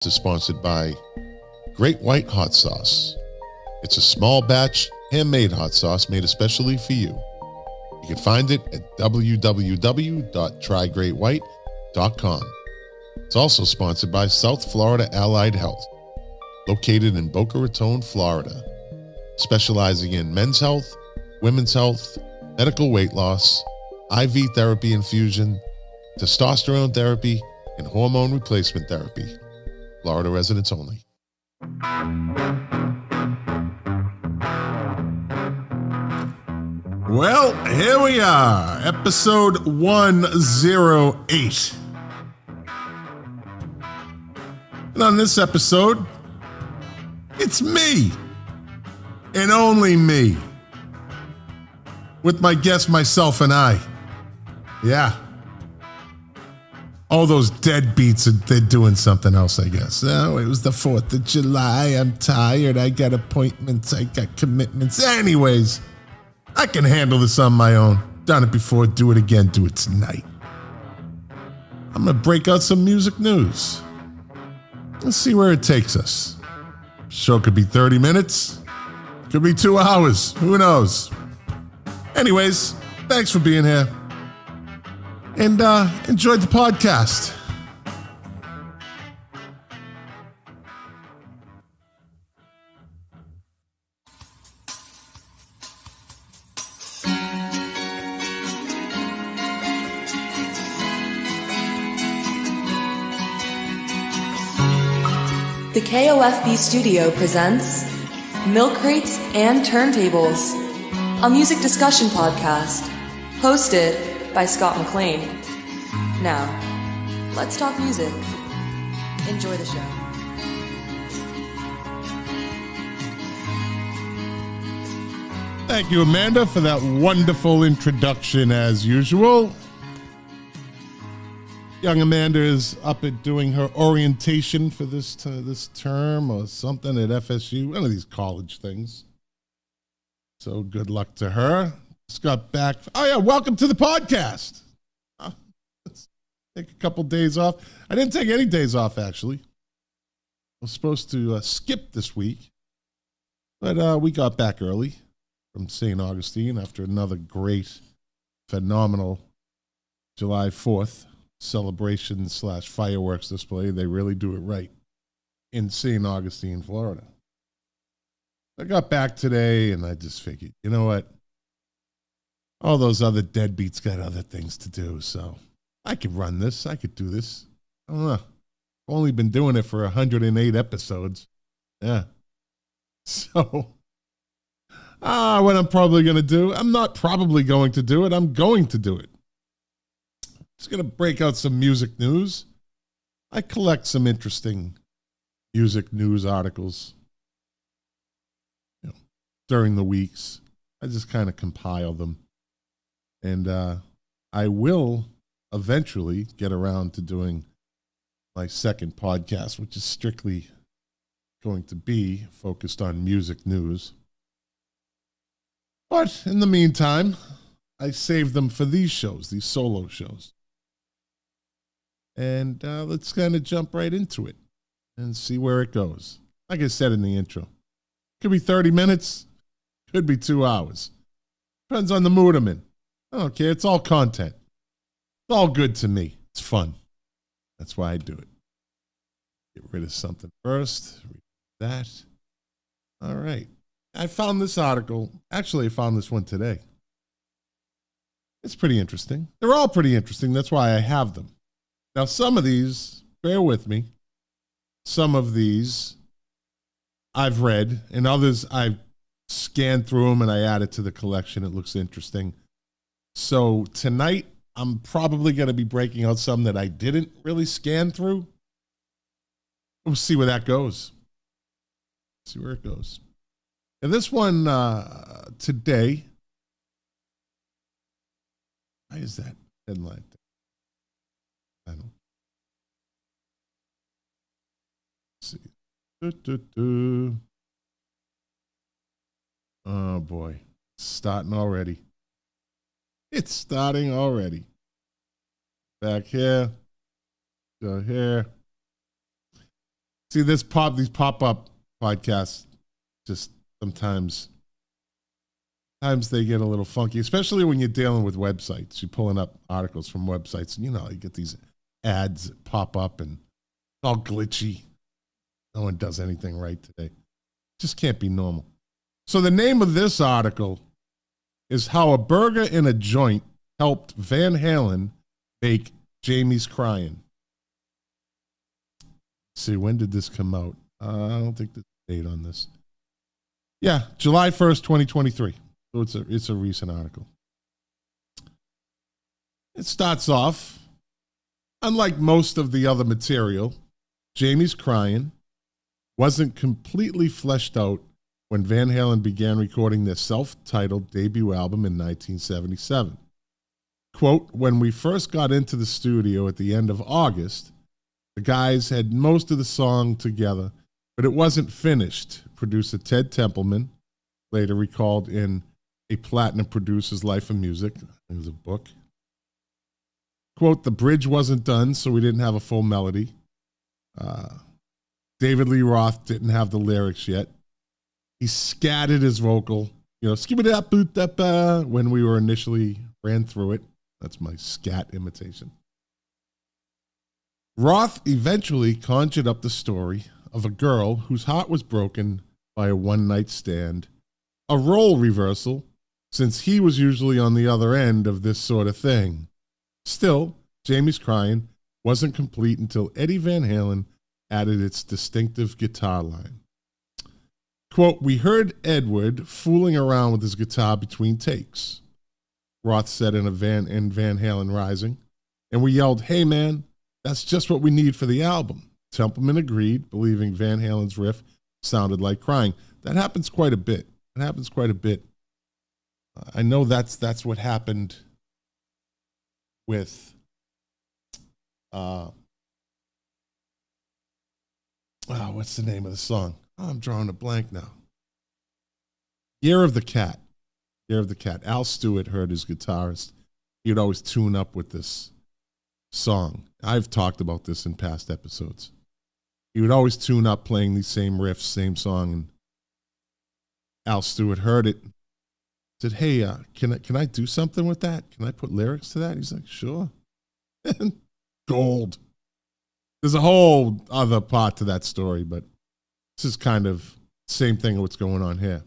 is sponsored by Great White Hot Sauce. It's a small batch, handmade hot sauce made especially for you. You can find it at www.trygreatwhite.com. It's also sponsored by South Florida Allied Health, located in Boca Raton, Florida, specializing in men's health, women's health, medical weight loss, IV therapy infusion, testosterone therapy, and hormone replacement therapy. Florida residents only. Well, here we are, episode 108. And on this episode, it's me, and only me, with my guest, myself, and I. Yeah. All those deadbeats, they're doing something else, I guess. Oh, it was the 4th of July. I'm tired. I got appointments. I got commitments. Anyways, I can handle this on my own. Done it before. Do it again. Do it tonight. I'm going to break out some music news. Let's see where it takes us. Show could be 30 minutes. Could be 2 hours. Who knows? Anyways, thanks for being here. And enjoyed the podcast. The KOFB studio presents Milk Crates and Turntables, a music discussion podcast hosted by Scott McLean. Now, let's talk music. Enjoy the show. Thank you, Amanda, for that wonderful introduction as usual. Young Amanda is up at doing her orientation for this term or something at FSU, one of these college things. So good luck to her. Just got back. Oh, yeah, welcome to the podcast. Let's take a couple days off. I didn't take any days off, actually. I was supposed to skip this week, but we got back early from St. Augustine after another great, phenomenal July 4th celebration / fireworks display. They really do it right in St. Augustine, Florida. I got back today and I just figured, you know what? All those other deadbeats got other things to do, so I could run this. I could do this. I don't know. I've only been doing it for 108 episodes. Yeah. So, what I'm probably going to do, I'm not probably going to do it. I'm going to do it. Just going to break out some music news. I collect some interesting music news articles, during the weeks. I just kind of compile them. And I will eventually get around to doing my second podcast, which is strictly going to be focused on music news. But in the meantime, I saved them for these shows, these solo shows. And let's kind of jump right into it and see where it goes. Like I said in the intro, could be 30 minutes, could be 2 hours. Depends on the mood I'm in. I don't care. It's all content. It's all good to me. It's fun. That's why I do it. Get rid of something first. Read that. All right. I found this article. Actually, I found this one today. It's pretty interesting. They're all pretty interesting. That's why I have them. Now, some of these, bear with me, some of these I've read, and others I've scanned through them and I added to the collection. It looks interesting. So tonight, I'm probably going to be breaking out some that I didn't really scan through. We'll see where that goes. See where it goes. And this one today, why is that headline? I don't see. Oh boy, it's starting already. It's starting already. Back here, go here. See, these pop-up podcasts just sometimes they get a little funky, especially when you're dealing with websites. You're pulling up articles from websites, and you get these ads that pop up, and it's all glitchy. No one does anything right today. Just can't be normal. So the name of this article is How a Burger in a Joint Helped Van Halen Make Jamie's Cryin'. Let's see, when did this come out? I don't think there's a date on this. Yeah, July 1st, 2023. So it's a recent article. It starts off, unlike most of the other material, Jamie's Cryin' wasn't completely fleshed out when Van Halen began recording their self-titled debut album in 1977. Quote, when we first got into the studio at the end of August, the guys had most of the song together, but it wasn't finished. Producer Ted Templeman later recalled in A Platinum Producer's Life of Music. It was a book. Quote, the bridge wasn't done, so we didn't have a full melody. David Lee Roth didn't have the lyrics yet. He scattered his vocal, skip it up, boot up, when we were initially ran through it. That's my scat imitation. Roth eventually conjured up the story of a girl whose heart was broken by a one-night stand, a role reversal, since he was usually on the other end of this sort of thing. Still, Jamie's Cryin' wasn't complete until Eddie Van Halen added its distinctive guitar line. Quote, we heard Edward fooling around with his guitar between takes, Roth said in Van Halen Rising, and we yelled, hey man, that's just what we need for the album. Templeman agreed, believing Van Halen's riff sounded like crying. That happens quite a bit. I know that's what happened with what's the name of the song? I'm drawing a blank now. Year of the Cat. Al Stewart heard his guitarist. He would always tune up with this song. I've talked about this in past episodes. He would always tune up playing these same riffs, same song, and Al Stewart heard it. Said, hey, can I do something with that? Can I put lyrics to that? He's like, sure. Gold. There's a whole other part to that story, but this is kind of same thing of what's going on here.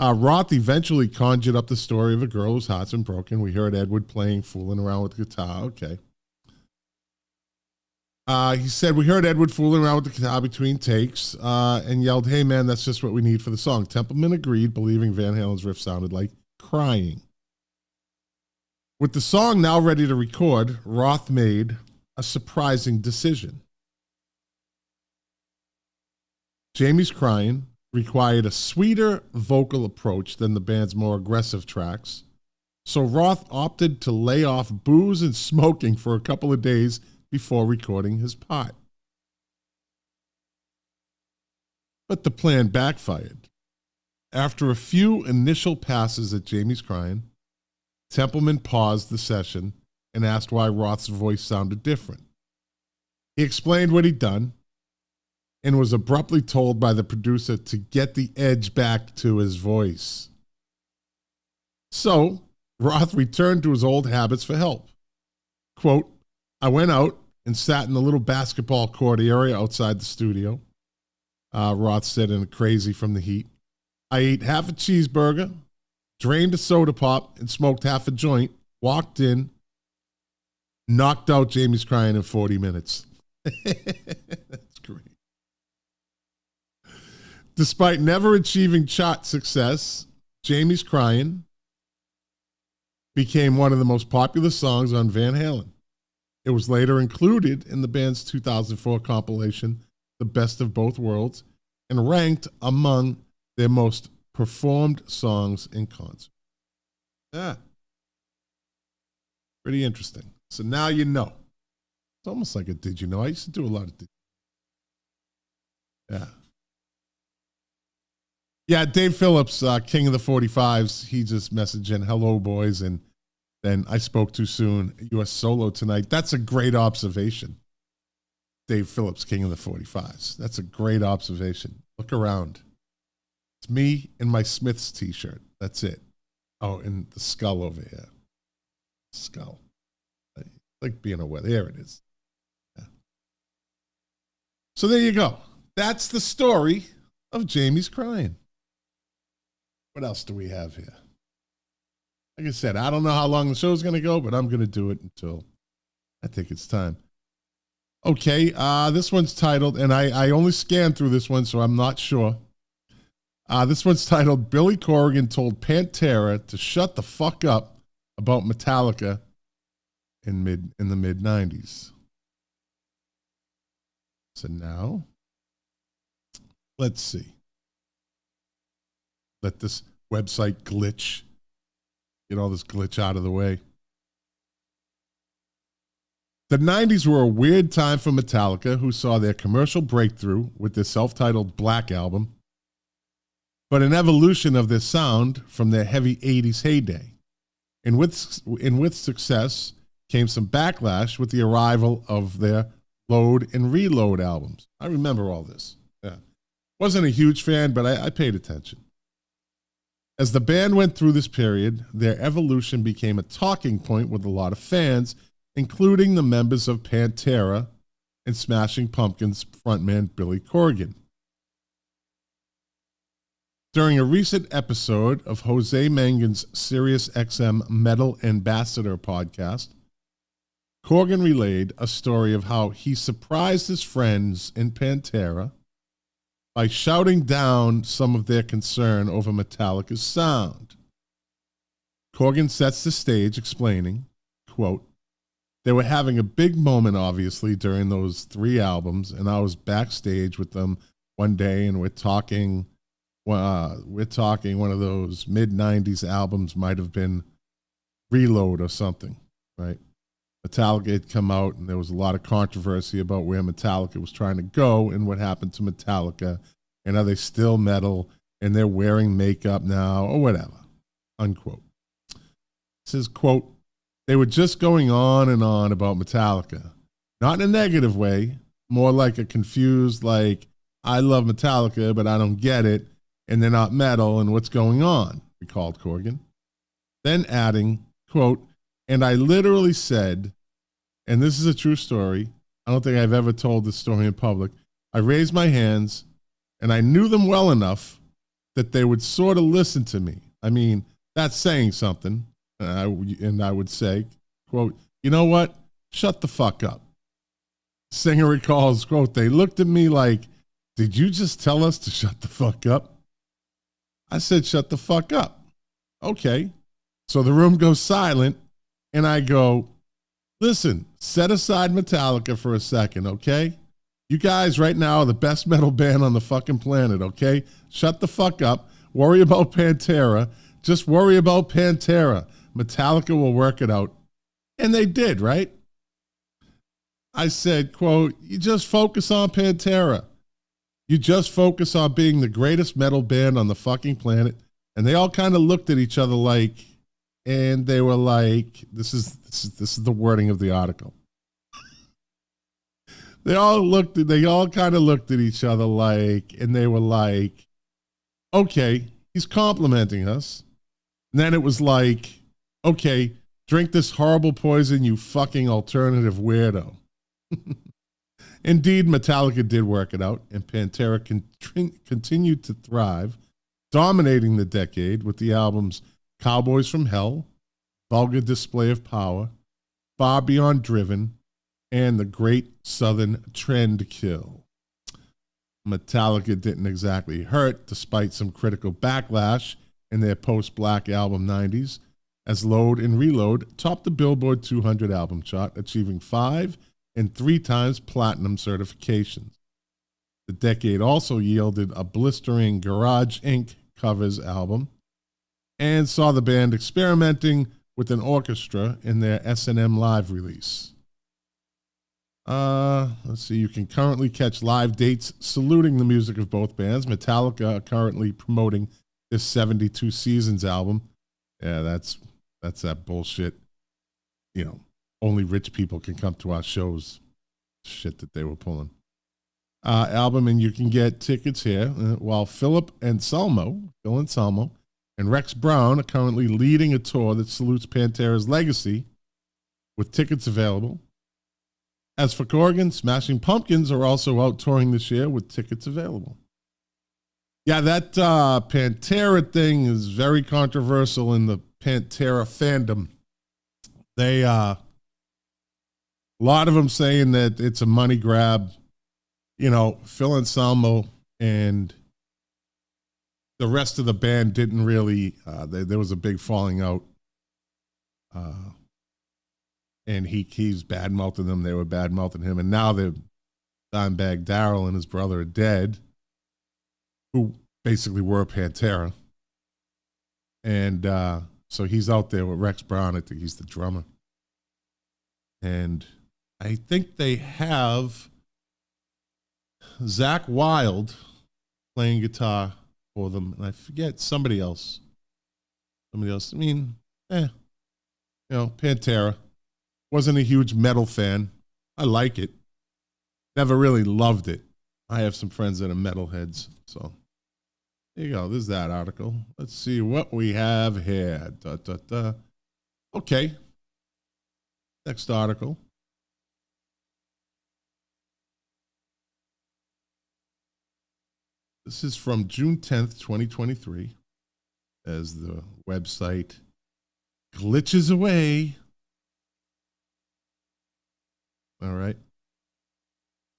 Roth eventually conjured up the story of a girl whose heart's been broken. We heard Edward fooling around with the guitar. Okay. He said, we heard Edward fooling around with the guitar between takes and yelled, hey man, that's just what we need for the song. Templeman agreed, believing Van Halen's riff sounded like crying. With the song now ready to record, Roth made a surprising decision. Jamie's Cryin' required a sweeter vocal approach than the band's more aggressive tracks, so Roth opted to lay off booze and smoking for a couple of days before recording his part. But the plan backfired. After a few initial passes at Jamie's Cryin', Templeman paused the session and asked why Roth's voice sounded different. He explained what he'd done and was abruptly told by the producer to get the edge back to his voice. So, Roth returned to his old habits for help. Quote, I went out and sat in the little basketball court area outside the studio, Roth said in a Crazy from the Heat. I ate half a cheeseburger, drained a soda pop, and smoked half a joint, walked in, knocked out Jamie's Cryin' in 40 minutes. That's great. Despite never achieving chart success, Jamie's Cryin' became one of the most popular songs on Van Halen. It was later included in the band's 2004 compilation, The Best of Both Worlds, and ranked among their most performed songs in concert. Yeah. Pretty interesting. So now you know. It's almost like a did you know. I used to do a lot of yeah. Yeah, Dave Phillips, King of the 45s, he just messaged in, hello, boys, and then I spoke too soon. U.S. solo tonight. That's a great observation. Dave Phillips, King of the 45s. That's a great observation. Look around. It's me in my Smiths t-shirt. That's it. Oh, and the skull over here. Skull. I like being aware. There it is. Yeah. So there you go. That's the story of Jamie's Cryin. What else do we have here? Like I said, I don't know how long the show's going to go, but I'm going to do it until I think it's time. Okay, this one's titled, and I only scanned through this one, so I'm not sure. This one's titled, Billy Corgan told Pantera to shut the fuck up about Metallica in the mid-90s. So now, let's see. Let this website glitch. Get all this glitch out of the way. The 90s were a weird time for Metallica, who saw their commercial breakthrough with their self-titled Black Album, but an evolution of their sound from their heavy 80s heyday. And with success came some backlash with the arrival of their Load and Reload albums. I remember all this. Yeah. Wasn't a huge fan, but I paid attention. As the band went through this period, their evolution became a talking point with a lot of fans, including the members of Pantera and Smashing Pumpkins frontman Billy Corgan. During a recent episode of Jose Mangan's SiriusXM Metal Ambassador podcast, Corgan relayed a story of how he surprised his friends in Pantera by shouting down some of their concern over Metallica's sound. Corgan sets the stage explaining, quote, they were having a big moment, obviously, during those 3 albums, and I was backstage with them one day, and we're talking one of those mid-90s albums might have been Reload or something, right? Metallica had come out, and there was a lot of controversy about where Metallica was trying to go and what happened to Metallica, and are they still metal, and they're wearing makeup now, or whatever, unquote. It says, quote, they were just going on and on about Metallica. Not in a negative way, more like a confused, like, I love Metallica, but I don't get it, and they're not metal, and what's going on, recalled Corgan. Then adding, quote, and I literally said, and this is a true story, I don't think I've ever told this story in public, I raised my hands, and I knew them well enough that they would sort of listen to me. I mean, that's saying something. And I would say, quote, you know what? Shut the fuck up. Singer recalls, quote, they looked at me like, did you just tell us to shut the fuck up? I said, shut the fuck up. Okay. So the room goes silent, and I go, listen, set aside Metallica for a second, okay? You guys right now are the best metal band on the fucking planet, okay? Shut the fuck up. Worry about Pantera. Just worry about Pantera. Metallica will work it out. And they did, right? I said, quote, you just focus on Pantera. You just focus on being the greatest metal band on the fucking planet. And they all kind of looked at each other like, and they were like, this is the wording of the article. They all kind of looked at each other like, and they were like, okay, he's complimenting us. And then it was like, okay, drink this horrible poison, you fucking alternative weirdo. Indeed, Metallica did work it out, and Pantera continued to thrive, dominating the decade with the albums Cowboys from Hell, Vulgar Display of Power, Far Beyond Driven, and The Great Southern Trendkill. Metallica didn't exactly hurt, despite some critical backlash in their post-Black Album 90s, as Load and Reload topped the Billboard 200 album chart, achieving 5 and 3 times platinum certifications. The decade also yielded a blistering Garage Inc. covers album and saw the band experimenting with an orchestra in their S&M Live release. Let's see, you can currently catch live dates saluting the music of both bands. Metallica are currently promoting this 72 Seasons album. Yeah, that's that bullshit. You know, only rich people can come to our shows shit that they were pulling. Album, and you can get tickets here. While Phil Anselmo, and Rex Brown are currently leading a tour that salutes Pantera's legacy, with tickets available. As for Corgan, Smashing Pumpkins are also out touring this year with tickets available. Yeah, that Pantera thing is very controversial in the Pantera fandom. They, a lot of them saying that it's a money grab. You know, Phil Anselmo and the rest of the band didn't really, there was a big falling out. And he's bad-mouthing them. They were bad-mouthing him. And now they're Dimebag Darrell and his brother are dead, who basically were Pantera. And so he's out there with Rex Brown. I think he's the drummer. And I think they have Zakk Wylde playing guitar for them. And I forget somebody else. I mean, Pantera. Wasn't a huge metal fan. I like it. Never really loved it. I have some friends that are metalheads. So there you go. There's that article. Let's see what we have here. Okay. Next article. This is from June 10th, 2023, as the website glitches away. All right.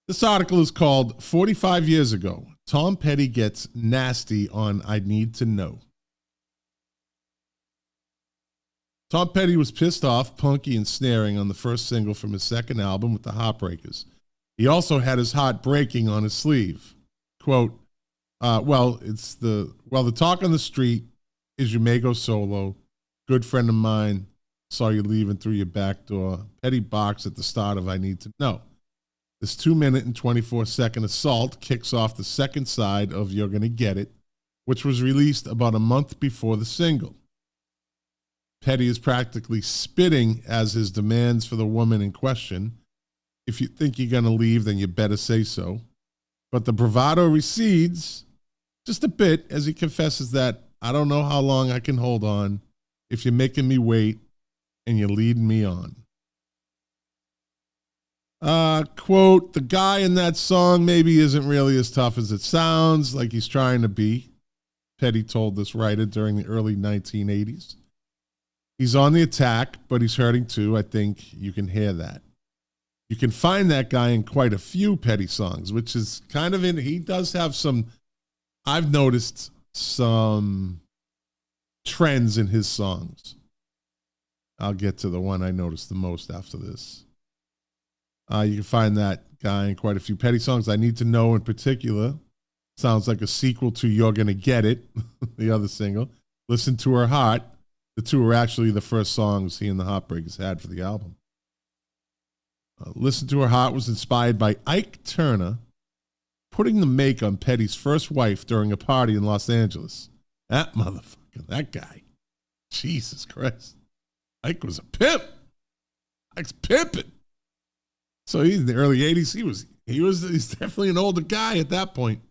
This article is called 45 Years Ago, Tom Petty Gets Nasty on I Need to Know. Tom Petty was pissed off, punky, and snaring on the first single from his second album with the Heartbreakers. He also had his heart breaking on his sleeve. Quote, the talk on the street is you may go solo. Good friend of mine saw you leaving through your back door. Petty barks at the start of I Need to Know. This 2-minute and 24-second assault kicks off the second side of You're Gonna Get It, which was released about a month before the single. Petty is practically spitting as his demands for the woman in question. If you think you're gonna leave, then you better say so. But the bravado recedes just a bit as he confesses that I don't know how long I can hold on if you're making me wait and you're leading me on. Quote, the guy in that song maybe isn't really as tough as it sounds like he's trying to be, Petty told this writer during the early 1980s. He's on the attack, but he's hurting too. I think you can hear that. You can find that guy in quite a few Petty songs, which is kind of he does have some, I've noticed some trends in his songs. I'll get to the one I noticed the most after this. You can find that guy in quite a few Petty songs. I Need to Know in particular sounds like a sequel to You're Gonna Get It, the other single. Listen to Her Heart. The two were actually the first songs he and the Heartbreakers had for the album. Listen to Her Heart was inspired by Ike Turner putting the make on Petty's first wife during a party in Los Angeles. That motherfucker, that guy. Jesus Christ. Ike was a pimp. Ike's pimping. So he's in the early 80s. He's definitely an older guy at that point.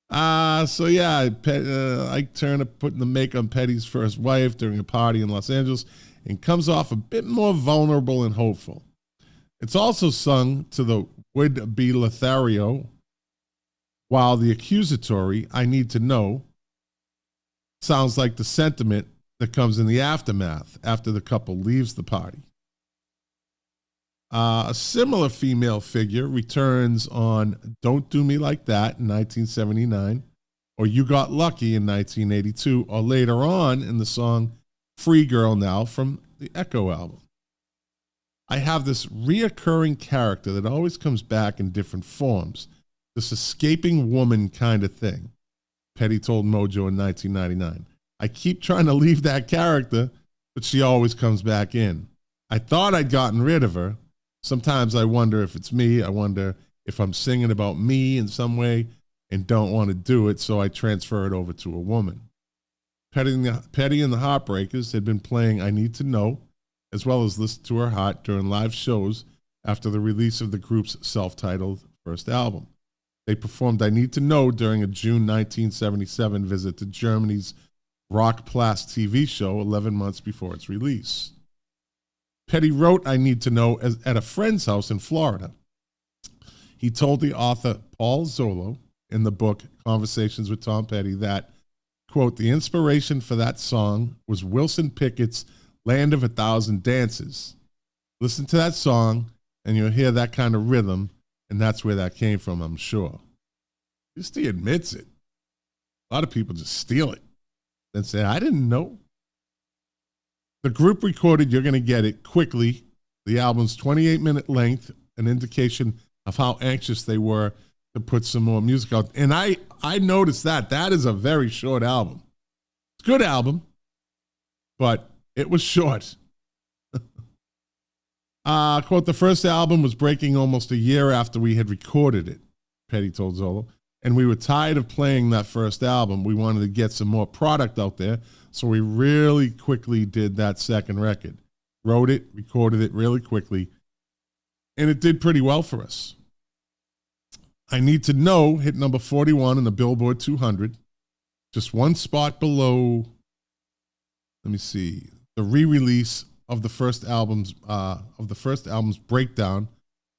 Ike Turner putting the make on Petty's first wife during a party in Los Angeles and comes off a bit more vulnerable and hopeful. It's also sung to the would-be Lothario, while the accusatory, I Need to Know, sounds like the sentiment that comes in the aftermath after the couple leaves the party. A similar female figure returns on Don't Do Me Like That in 1979, or You Got Lucky in 1982, or later on in the song Free Girl Now from the Echo album. I have this reoccurring character that always comes back in different forms, this escaping woman kind of thing, Petty told Mojo in 1999. I keep trying to leave that character, but she always comes back in. I thought I'd gotten rid of her. Sometimes I wonder if it's me. I wonder if I'm singing about me in some way and don't want to do it, so I transfer it over to a woman. Petty and the Heartbreakers had been playing I Need to Know, as well as Listen to Her Heart during live shows after the release of the group's self-titled first album. They performed I Need to Know during a June 1977 visit to Germany's Rock Plus TV show 11 months before its release. Petty wrote I Need to Know at a friend's house in Florida. He told the author Paul Zollo in the book Conversations with Tom Petty that, quote, the inspiration for that song was Wilson Pickett's Land of a Thousand Dances. Listen to that song and you'll hear that kind of rhythm, and that's where that came from, I'm sure. At least he admits it. A lot of people just steal it and say, I didn't know. The group recorded You're Gonna Get It quickly. The album's 28-minute length, an indication of how anxious they were to put some more music out. And I noticed that. That is a very short album. It's a good album, but it was short. Quote, the first album was breaking almost a year after we had recorded it, Petty told Zollo, and we were tired of playing that first album. We wanted to get some more product out there, so we really quickly did that second record. Wrote it, recorded it really quickly, and it did pretty well for us. I Need to Know hit number 41 in the Billboard 200, just one spot below, let me see, the re-release of the first album's Breakdown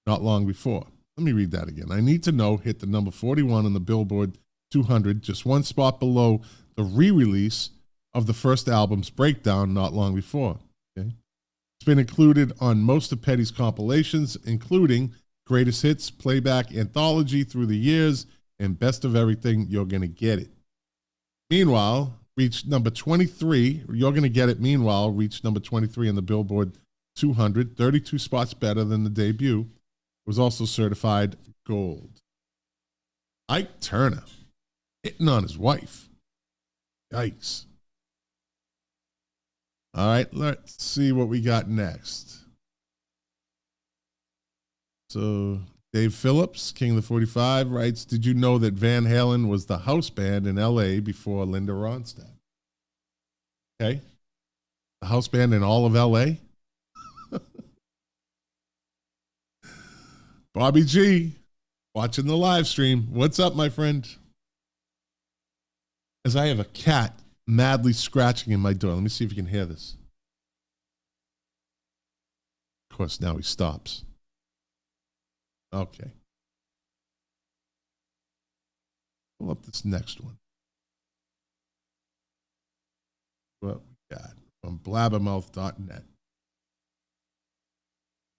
not long before. Let me read that again. I Need to Know hit the number 41 in the Billboard 200, just one spot below the re-release of the first album's Breakdown not long before. Okay? It's been included on most of Petty's compilations, including Greatest Hits, Playback Anthology Through the Years, and Best of Everything, You're Gonna Get It. Meanwhile, reached number 23. You're Gonna Get It, meanwhile, reached number 23 in the Billboard 200, 32 spots better than the debut. It was also certified gold. Ike Turner, hitting on his wife. Yikes. All right, let's see what we got next. So Dave Phillips, King of the 45, writes, did you know that Van Halen was the house band in L.A. before Linda Ronstadt? Okay. The house band in all of L.A.? Bobby G, watching the live stream. What's up, my friend? As I have a cat madly scratching in my door. Let me see if you can hear this. Of course, now he stops. Okay. Pull up this next one. What we got from blabbermouth.net.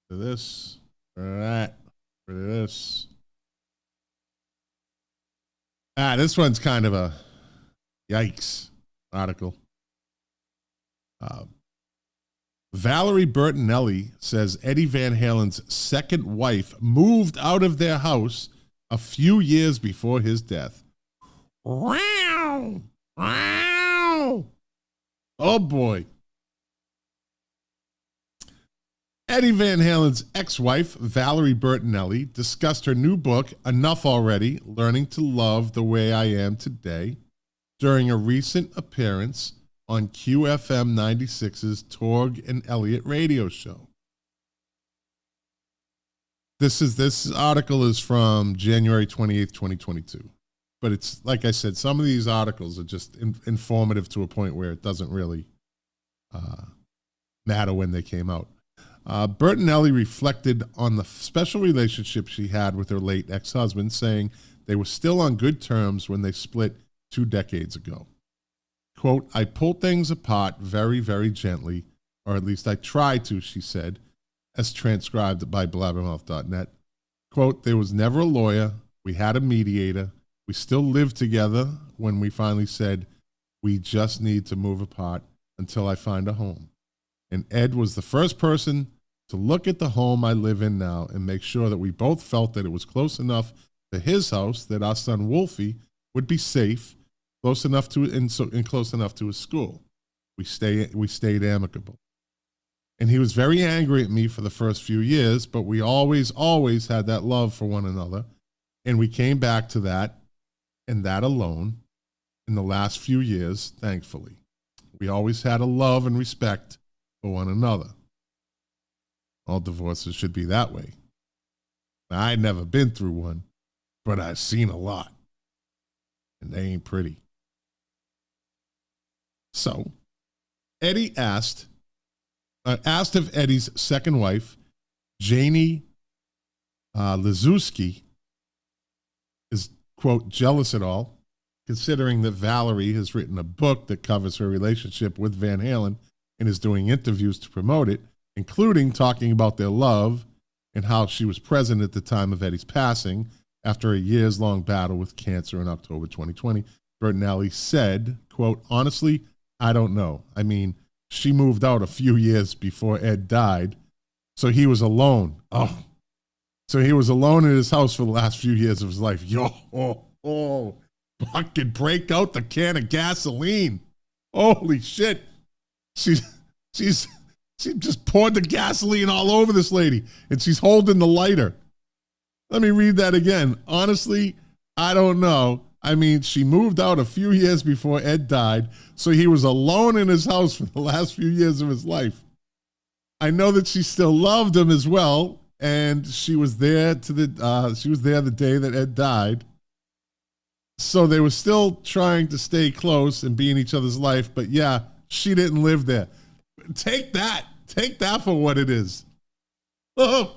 To this, for that, for this. This one's kind of a yikes article. Valerie Bertinelli says Eddie Van Halen's second wife moved out of their house a few years before his death. Wow! Wow! Oh boy. Eddie Van Halen's ex-wife, Valerie Bertinelli, discussed her new book, Enough Already, Learning to Love the Way I Am Today, during a recent appearance on QFM 96's Torg and Elliott radio show. This article is from January 28th, 2022. But it's, like I said, some of these articles are just informative to a point where it doesn't really matter when they came out. Bertinelli reflected on the special relationship she had with her late ex-husband, saying they were still on good terms when they split 2 decades ago. Quote, I pulled things apart very, very gently, or at least I tried to, she said, as transcribed by blabbermouth.net. Quote, there was never a lawyer. We had a mediator. We still lived together when we finally said, we just need to move apart until I find a home. And Ed was the first person to look at the home I live in now and make sure that we both felt that it was close enough to his house that our son Wolfie would be safe, close enough to and close enough to his school. We stayed amicable. And he was very angry at me for the first few years, but we always had that love for one another. And we came back to that and that alone in the last few years, thankfully. We always had a love and respect for one another. All divorces should be that way. Now, I'd never been through one, but I've seen a lot. And they ain't pretty. So, Eddie asked if Eddie's second wife, Janie Liszewski, is, quote, jealous at all, considering that Valerie has written a book that covers her relationship with Van Halen and is doing interviews to promote it, including talking about their love and how she was present at the time of Eddie's passing after a years-long battle with cancer in October 2020. Bertinelli said, quote, honestly, I don't know. I mean, she moved out a few years before Ed died, so he was alone. Oh, so he was alone in his house for the last few years of his life. Fucking break out the can of gasoline. Holy shit. She just poured the gasoline all over this lady, and she's holding the lighter. Let me read that again. Honestly, I don't know. I mean, she moved out a few years before Ed died, so he was alone in his house for the last few years of his life. I know that she still loved him as well, and she was there the day that Ed died. So they were still trying to stay close and be in each other's life, but yeah, she didn't live there. Take that for what it is. Oh,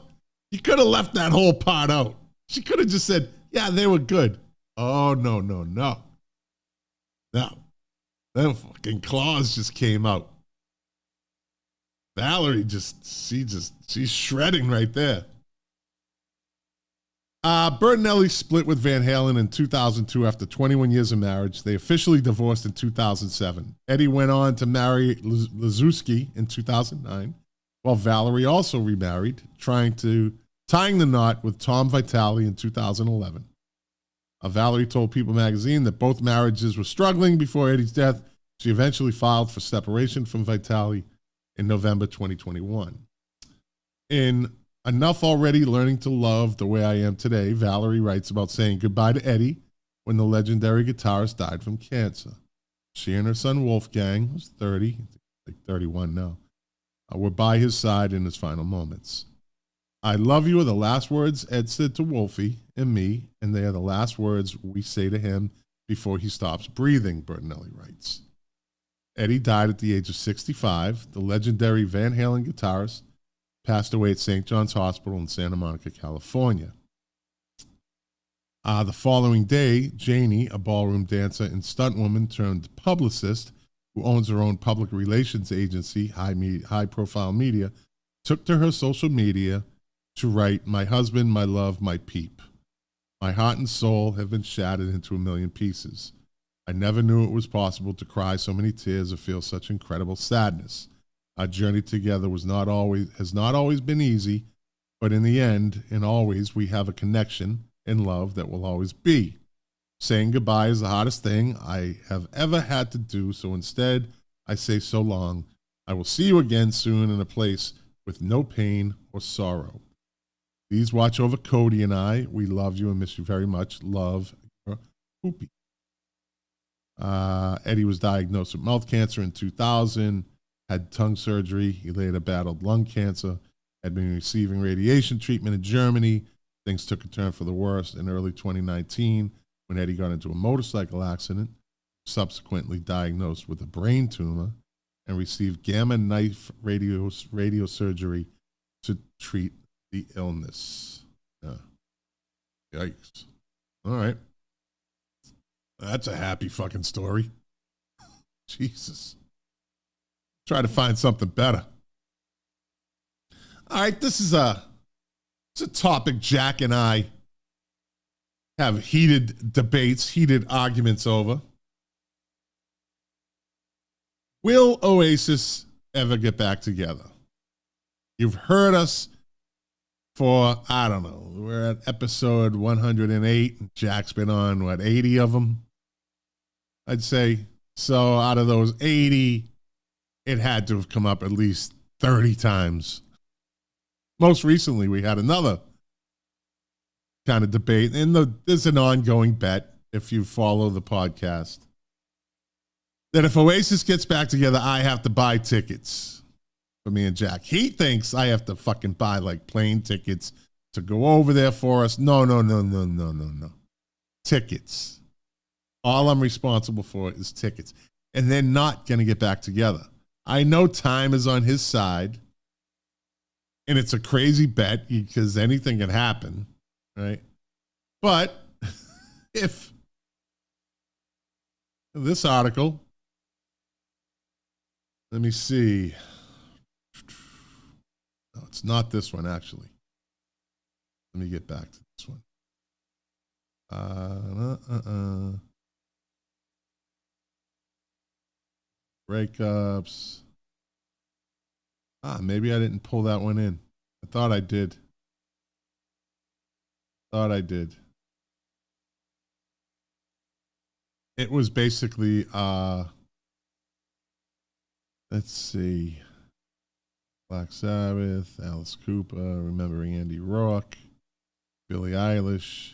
you could have left that whole part out. She could have just said, yeah, they were good. Oh, no. No. Them fucking claws just came out. Valerie she's shredding right there. Bertinelli split with Van Halen in 2002 after 21 years of marriage. They officially divorced in 2007. Eddie went on to marry Liszewski in 2009, while Valerie also remarried, tying the knot with Tom Vitale in 2011. Valerie told People magazine that both marriages were struggling before Eddie's death. She eventually filed for separation from Vitale in November 2021. In Enough Already Learning to Love the Way I Am Today, Valerie writes about saying goodbye to Eddie when the legendary guitarist died from cancer. She and her son Wolfgang, who's 30, like 31 now, were by his side in his final moments. I love you are the last words Ed said to Wolfie and me, and they are the last words we say to him before he stops breathing, Bertinelli writes. Eddie died at the age of 65. The legendary Van Halen guitarist passed away at St. John's Hospital in Santa Monica, California. The following day, Janie, a ballroom dancer and stuntwoman turned publicist who owns her own public relations agency, High Profile Media, took to her social media to write, "My husband, my love, my peep. My heart and soul have been shattered into a million pieces. I never knew it was possible to cry so many tears or feel such incredible sadness. Our journey together has not always been easy, but in the end, and always, we have a connection and love that will always be. Saying goodbye is the hardest thing I have ever had to do, so instead, I say so long. I will see you again soon in a place with no pain or sorrow. Please watch over Cody and I. We love you and miss you very much. Love, your Poopy." Eddie was diagnosed with mouth cancer in 2000, had tongue surgery. He later battled lung cancer, had been receiving radiation treatment in Germany. Things took a turn for the worse in early 2019 when Eddie got into a motorcycle accident, subsequently diagnosed with a brain tumor, and received gamma knife radio surgery to treat the illness. Yikes. All right. That's a happy fucking story. Jesus. Try to find something better. All right, it's a topic Jack and I have heated debates, heated arguments over. Will Oasis ever get back together? You've heard us for, I don't know, we're at episode 108. Jack's been on, 80 of them? I'd say. So out of those 80, it had to have come up at least 30 times. Most recently, we had another kind of debate, and there's an ongoing bet, if you follow the podcast, that if Oasis gets back together, I have to buy tickets for me and Jack. He thinks I have to fucking buy like plane tickets to go over there for us. No. Tickets. All I'm responsible for is tickets. And they're not going to get back together. I know time is on his side. And it's a crazy bet because anything can happen, right? But if this article, let me see. No, it's not this one, actually. Let me get back to this one. Breakups. Maybe I didn't pull that one in. I thought I did. It was basically, let's see. Black Sabbath, Alice Cooper, Remembering Andy Rourke, Billie Eilish,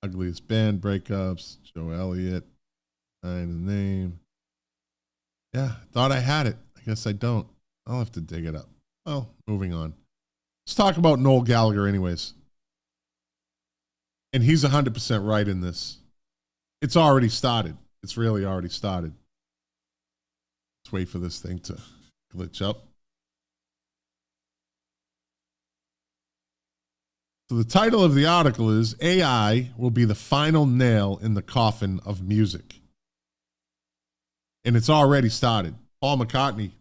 Ugliest Band Breakups, Joe Elliott, Nine the Name. Yeah, thought I had it. I guess I don't. I'll have to dig it up. Well, moving on. Let's talk about Noel Gallagher anyways. And he's 100% right in this. It's already started. It's really already started. Let's wait for this thing to glitch up. So the title of the article is AI will be the final nail in the coffin of music. And it's already started. Paul McCartney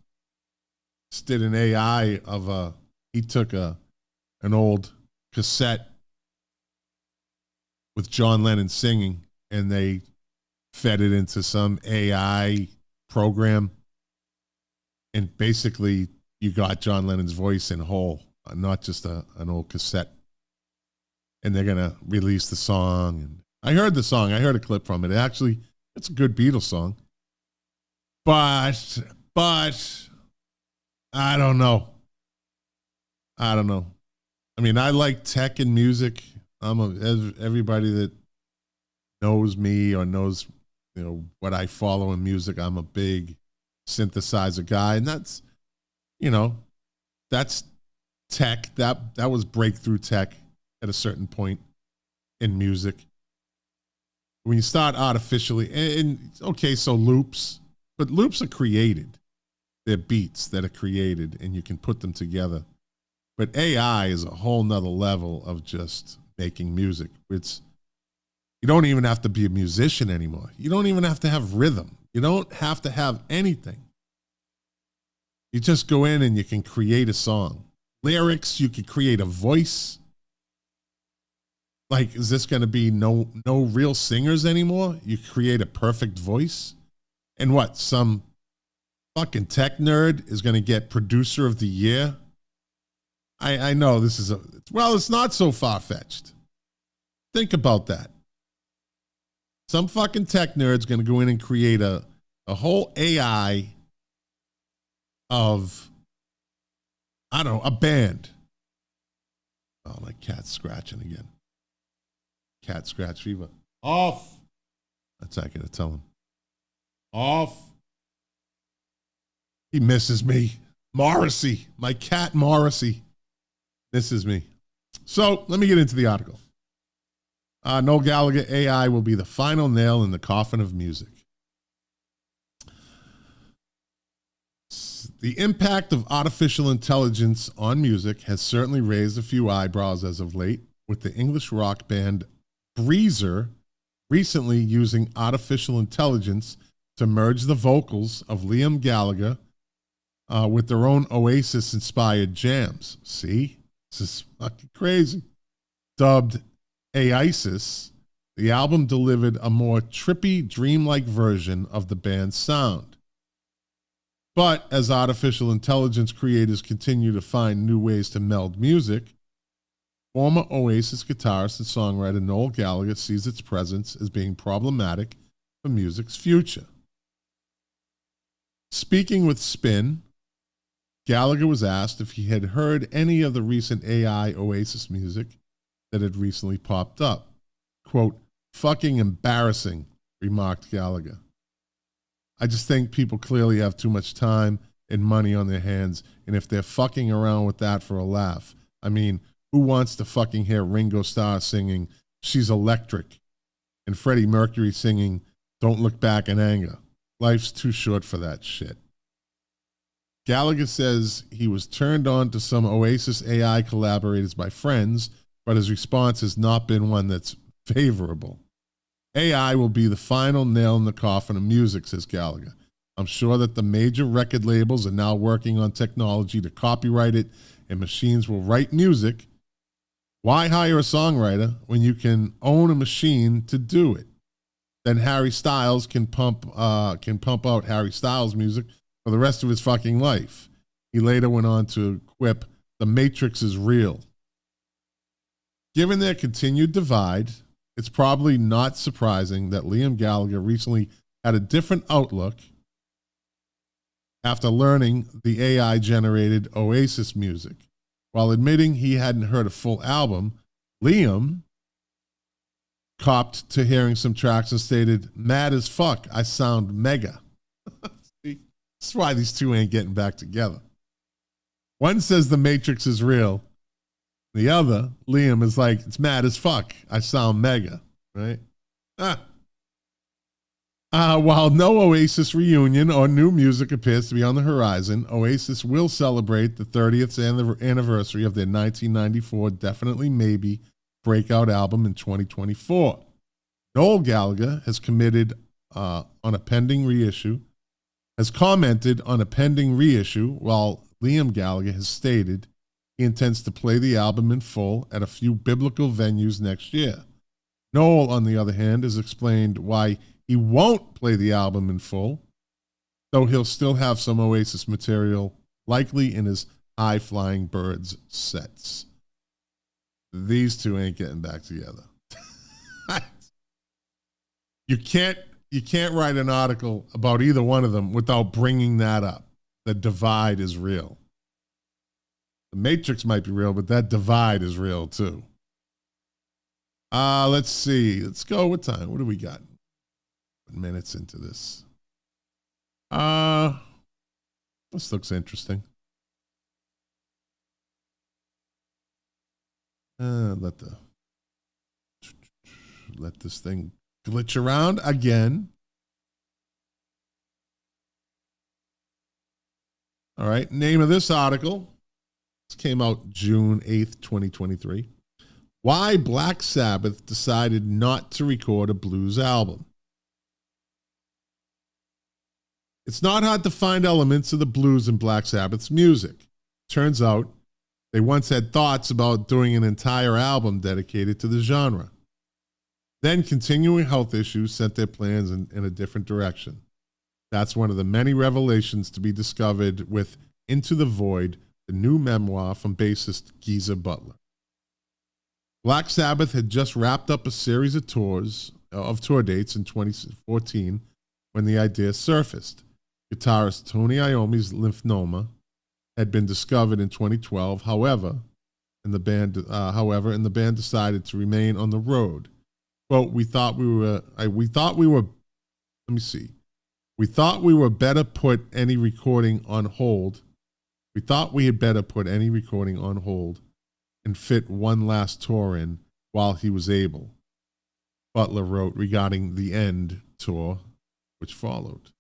did an AI of he took an old cassette with John Lennon singing and they fed it into some AI program. And basically you got John Lennon's voice in whole, not just an old cassette. And they're going to release the song. And I heard the song. I heard a clip from it. Actually, it's a good Beatles song. But I don't know. I mean, I like tech and music. Everybody that knows me or knows, what I follow in music, I'm a big synthesizer guy. And that's, that's tech. That was breakthrough tech at a certain point in music. When you start artificially, and okay, so loops, but loops are created. They're beats that are created and you can put them together. But AI is a whole nother level of just making music. You don't even have to be a musician anymore. You don't even have to have rhythm. You don't have to have anything. You just go in and you can create a song. Lyrics, you can create a voice. Like, is this going to be no real singers anymore? You create a perfect voice? And what, some fucking tech nerd is going to get producer of the year? I know this is it's not so far-fetched. Think about that. Some fucking tech nerd's going to go in and create a whole AI of, I don't know, a band. Oh, my cat's scratching again. Cat scratch fever. Off. That's not going to tell him. Off. He misses me. Morrissey. My cat Morrissey misses me. So let me get into the article. Noel Gallagher, AI will be the final nail in the coffin of music. The impact of artificial intelligence on music has certainly raised a few eyebrows as of late, with the English rock band Breezer recently using artificial intelligence to merge the vocals of Liam Gallagher with their own Oasis-inspired jams. See? This is fucking crazy. Dubbed Oasis, the album delivered a more trippy, dreamlike version of the band's sound. But as artificial intelligence creators continue to find new ways to meld music, former Oasis guitarist and songwriter Noel Gallagher sees its presence as being problematic for music's future. Speaking with Spin, Gallagher was asked if he had heard any of the recent AI Oasis music that had recently popped up. Quote, "Fucking embarrassing," remarked Gallagher. "I just think people clearly have too much time and money on their hands. And if they're fucking around with that for a laugh, I mean, who wants to fucking hear Ringo Starr singing She's Electric and Freddie Mercury singing Don't Look Back in Anger? Life's too short for that shit. Gallagher says he was turned on to some Oasis AI collaborators by friends, but his response has not been one that's favorable. AI will be the final nail in the coffin of music, says Gallagher. I'm sure that the major record labels are now working on technology to copyright it, and machines will write music. Why hire a songwriter when you can own a machine to do it? Then Harry Styles can pump out Harry Styles music for the rest of his fucking life. He later went on to quip, "The Matrix is real." Given their continued divide, it's probably not surprising that Liam Gallagher recently had a different outlook after learning the AI-generated Oasis music. While admitting he hadn't heard a full album, Liam copped to hearing some tracks and stated, "Mad as fuck, I sound mega." See, that's why these two ain't getting back together. One says the Matrix is real. The other, Liam, is like, "It's mad as fuck, I sound mega," right? While no Oasis reunion or new music appears to be on the horizon, Oasis will celebrate the 30th anniversary of their 1994 Definitely Maybe breakout album in 2024. Noel Gallagher has commented on a pending reissue, while Liam Gallagher has stated he intends to play the album in full at a few biblical venues next year. Noel, on the other hand, has explained why he won't play the album in full, though he'll still have some Oasis material, likely in his High Flying Birds sets. These two ain't getting back together. You can't write an article about either one of them without bringing that up. The divide is real. The Matrix might be real, but that divide is real too. Let's see. Let's go. What time? What do we got? Minutes into this. This looks interesting. Let this thing glitch around again. All right. Name of this article. This came out June 8th, 2023. Why Black Sabbath decided not to record a blues album. It's not hard to find elements of the blues in Black Sabbath's music. Turns out they once had thoughts about doing an entire album dedicated to the genre. Then continuing health issues sent their plans in a different direction. That's one of the many revelations to be discovered with Into the Void, the new memoir from bassist Geezer Butler. Black Sabbath had just wrapped up a series of tour dates in 2014 when the idea surfaced. Guitarist Tony Iommi's lymphoma had been discovered in 2012. However, the band decided to remain on the road. Quote, we thought we better put any recording on hold. We thought we had better put any recording on hold and fit one last tour in while he was able, Butler wrote regarding the End tour, which followed.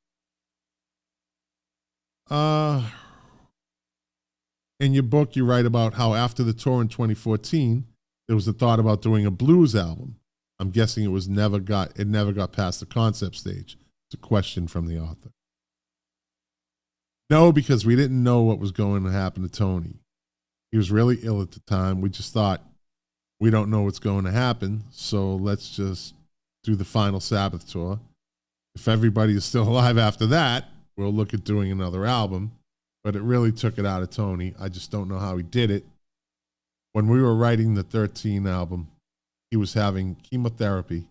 In your book, you write about how after the tour in 2014, there was a thought about doing a blues album. I'm guessing it never got past the concept stage. It's a question from the author. No, because we didn't know what was going to happen to Tony. He was really ill at the time. We just thought, we don't know what's going to happen, so let's just do the final Sabbath tour. If everybody is still alive after that, we'll look at doing another album. But it really took it out of Tony. I just don't know how he did it. When we were writing the 13 album, he was having chemotherapy,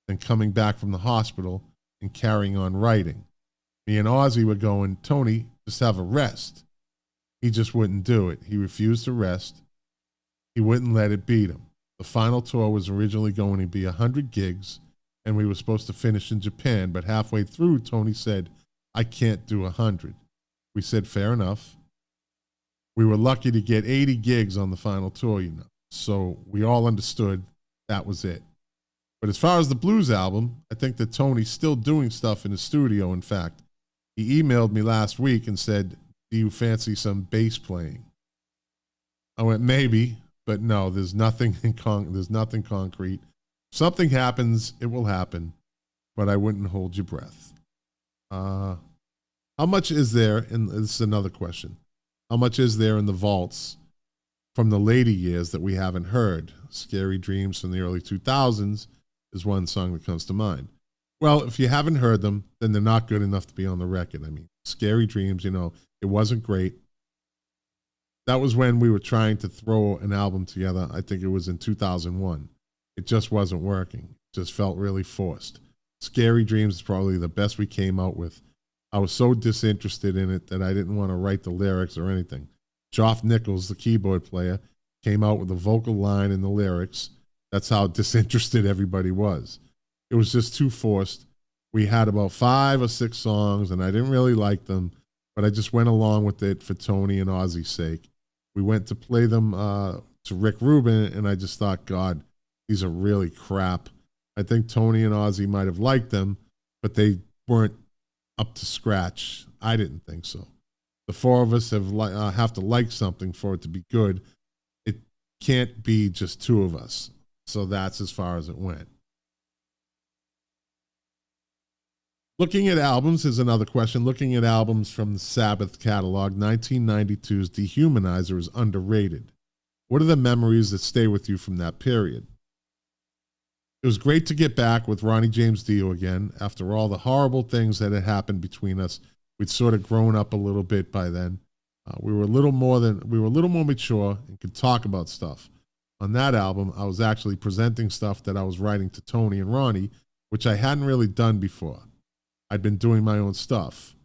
then coming back from the hospital and carrying on writing. Me and Ozzy were going, Tony, just have a rest. He just wouldn't do it. He refused to rest. He wouldn't let it beat him. The final tour was originally going to be 100 gigs, and we were supposed to finish in Japan, but halfway through, Tony said, I can't do 100. We said, fair enough. We were lucky to get 80 gigs on the final tour, So we all understood that was it. But as far as the blues album, I think that Tony's still doing stuff in the studio. In fact, he emailed me last week and said, do you fancy some bass playing? I went, maybe, but no, there's nothing concrete. If something happens, it will happen, but I wouldn't hold your breath. How much is there, and this is another question, how much is there in the vaults from the later years that we haven't heard? Scary Dreams from the early 2000s is one song that comes to mind. Well, if you haven't heard them, then they're not good enough to be on the record. I mean, Scary Dreams, it wasn't great. That was when we were trying to throw an album together. I think it was in 2001. It just wasn't working. It just felt really forced. Scary Dreams is probably the best we came out with. I was so disinterested in it that I didn't want to write the lyrics or anything. Joff Nichols, the keyboard player, came out with a vocal line in the lyrics. That's how disinterested everybody was. It was just too forced. We had about 5 or 6 songs, and I didn't really like them, but I just went along with it for Tony and Ozzy's sake. We went to play them to Rick Rubin, and I just thought, God, these are really crap. I think Tony and Ozzy might have liked them, but they weren't up to scratch. I didn't think so. The 4 of us have to like something for it to be good. It can't be just 2 of us. So that's as far as it went. Looking at albums is another question. Looking at albums from the Sabbath catalog, 1992's Dehumanizer is underrated. What are the memories that stay with you from that period? It was great to get back with Ronnie James Dio again. After all the horrible things that had happened between us, we'd sort of grown up a little bit by then. We were a little more mature and could talk about stuff. On that album, I was actually presenting stuff that I was writing to Tony and Ronnie, which I hadn't really done before. I'd been doing my own stuff.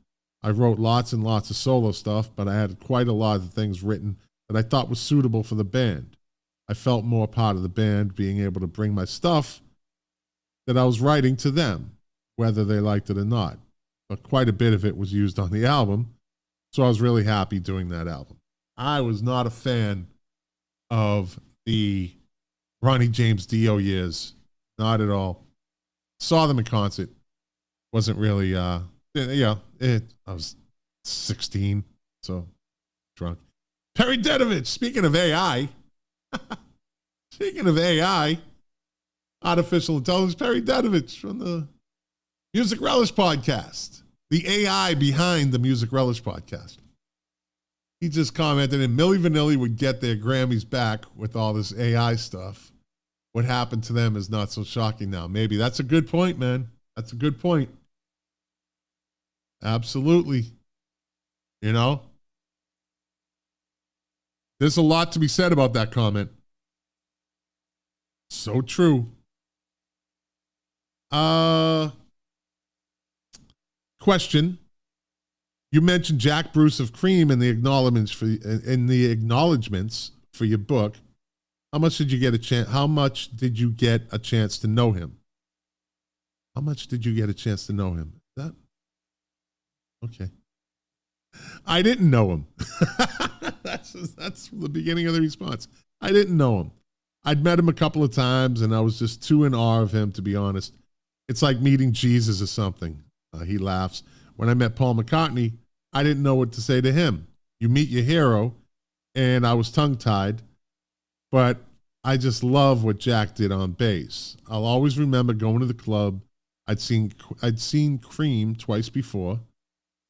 I wrote lots and lots of solo stuff, but I had quite a lot of things written that I thought was suitable for the band. I felt more part of the band, being able to bring my stuff that I was writing to them, whether they liked it or not. But quite a bit of it was used on the album, so I was really happy doing that album. I was not a fan of the Ronnie James Dio years, not at all. Saw them in concert. Wasn't really, I was 16, so drunk. Perry Dedovich, speaking of AI, artificial intelligence, Perry Dedovich from the Music Relish podcast, the AI behind the Music Relish podcast. He just commented, and Milli Vanilli would get their Grammys back with all this AI stuff. What happened to them is not so shocking now. Maybe that's a good point, man. That's a good point. Absolutely. There's a lot to be said about that comment. So true. Question. You mentioned Jack Bruce of Cream in the acknowledgments for your book. How much did you get a chance to know him? How much did you get a chance to know him? That okay. I didn't know him. That's the beginning of the response. I didn't know him. I'd met him a couple of times, and I was just too in awe of him, to be honest. It's like meeting Jesus or something. He laughs. When I met Paul McCartney, I didn't know what to say to him. You meet your hero, and I was tongue-tied, but I just love what Jack did on bass. I'll always remember going to the club. I'd seen Cream twice before,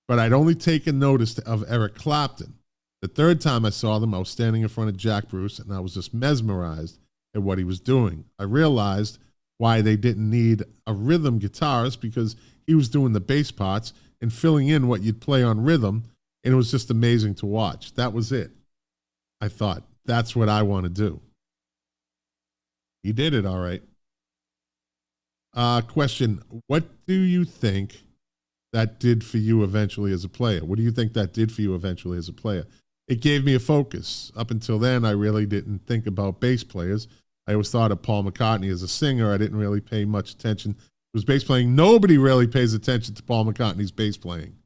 but I'd only taken notice of Eric Clapton. The third time I saw them, I was standing in front of Jack Bruce, and I was just mesmerized at what he was doing. I realized why they didn't need a rhythm guitarist, because he was doing the bass parts and filling in what you'd play on rhythm, and it was just amazing to watch. That was it. I thought, that's what I want to do. He did it all right. Question, what do you think that did for you eventually as a player? What do you think that did for you eventually as a player? It gave me a focus. Up until then, I really didn't think about bass players. I always thought of Paul McCartney as a singer. I didn't really pay much attention to his bass playing. Nobody really pays attention to Paul McCartney's bass playing.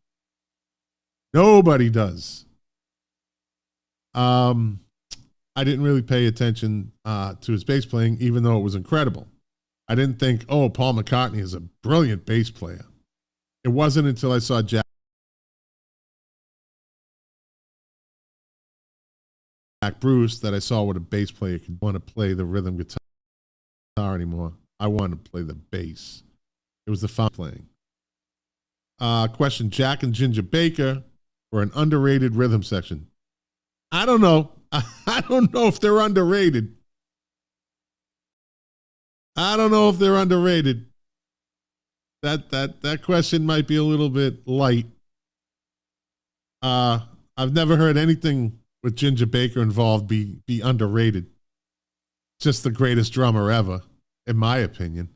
Nobody does. I didn't really pay attention to his bass playing, even though it was incredible. I didn't think, oh, Paul McCartney is a brilliant bass player. It wasn't until I saw Jack Bruce that I saw what a bass player could want to play the rhythm guitar anymore. I wanted to play the bass. It was the fun playing. Question, Jack and Ginger Baker were an underrated rhythm section. I don't know. I don't know if they're underrated. I don't know if they're underrated. That question might be a little bit light. I've never heard anything with Ginger Baker involved be underrated. Just the greatest drummer ever, in my opinion.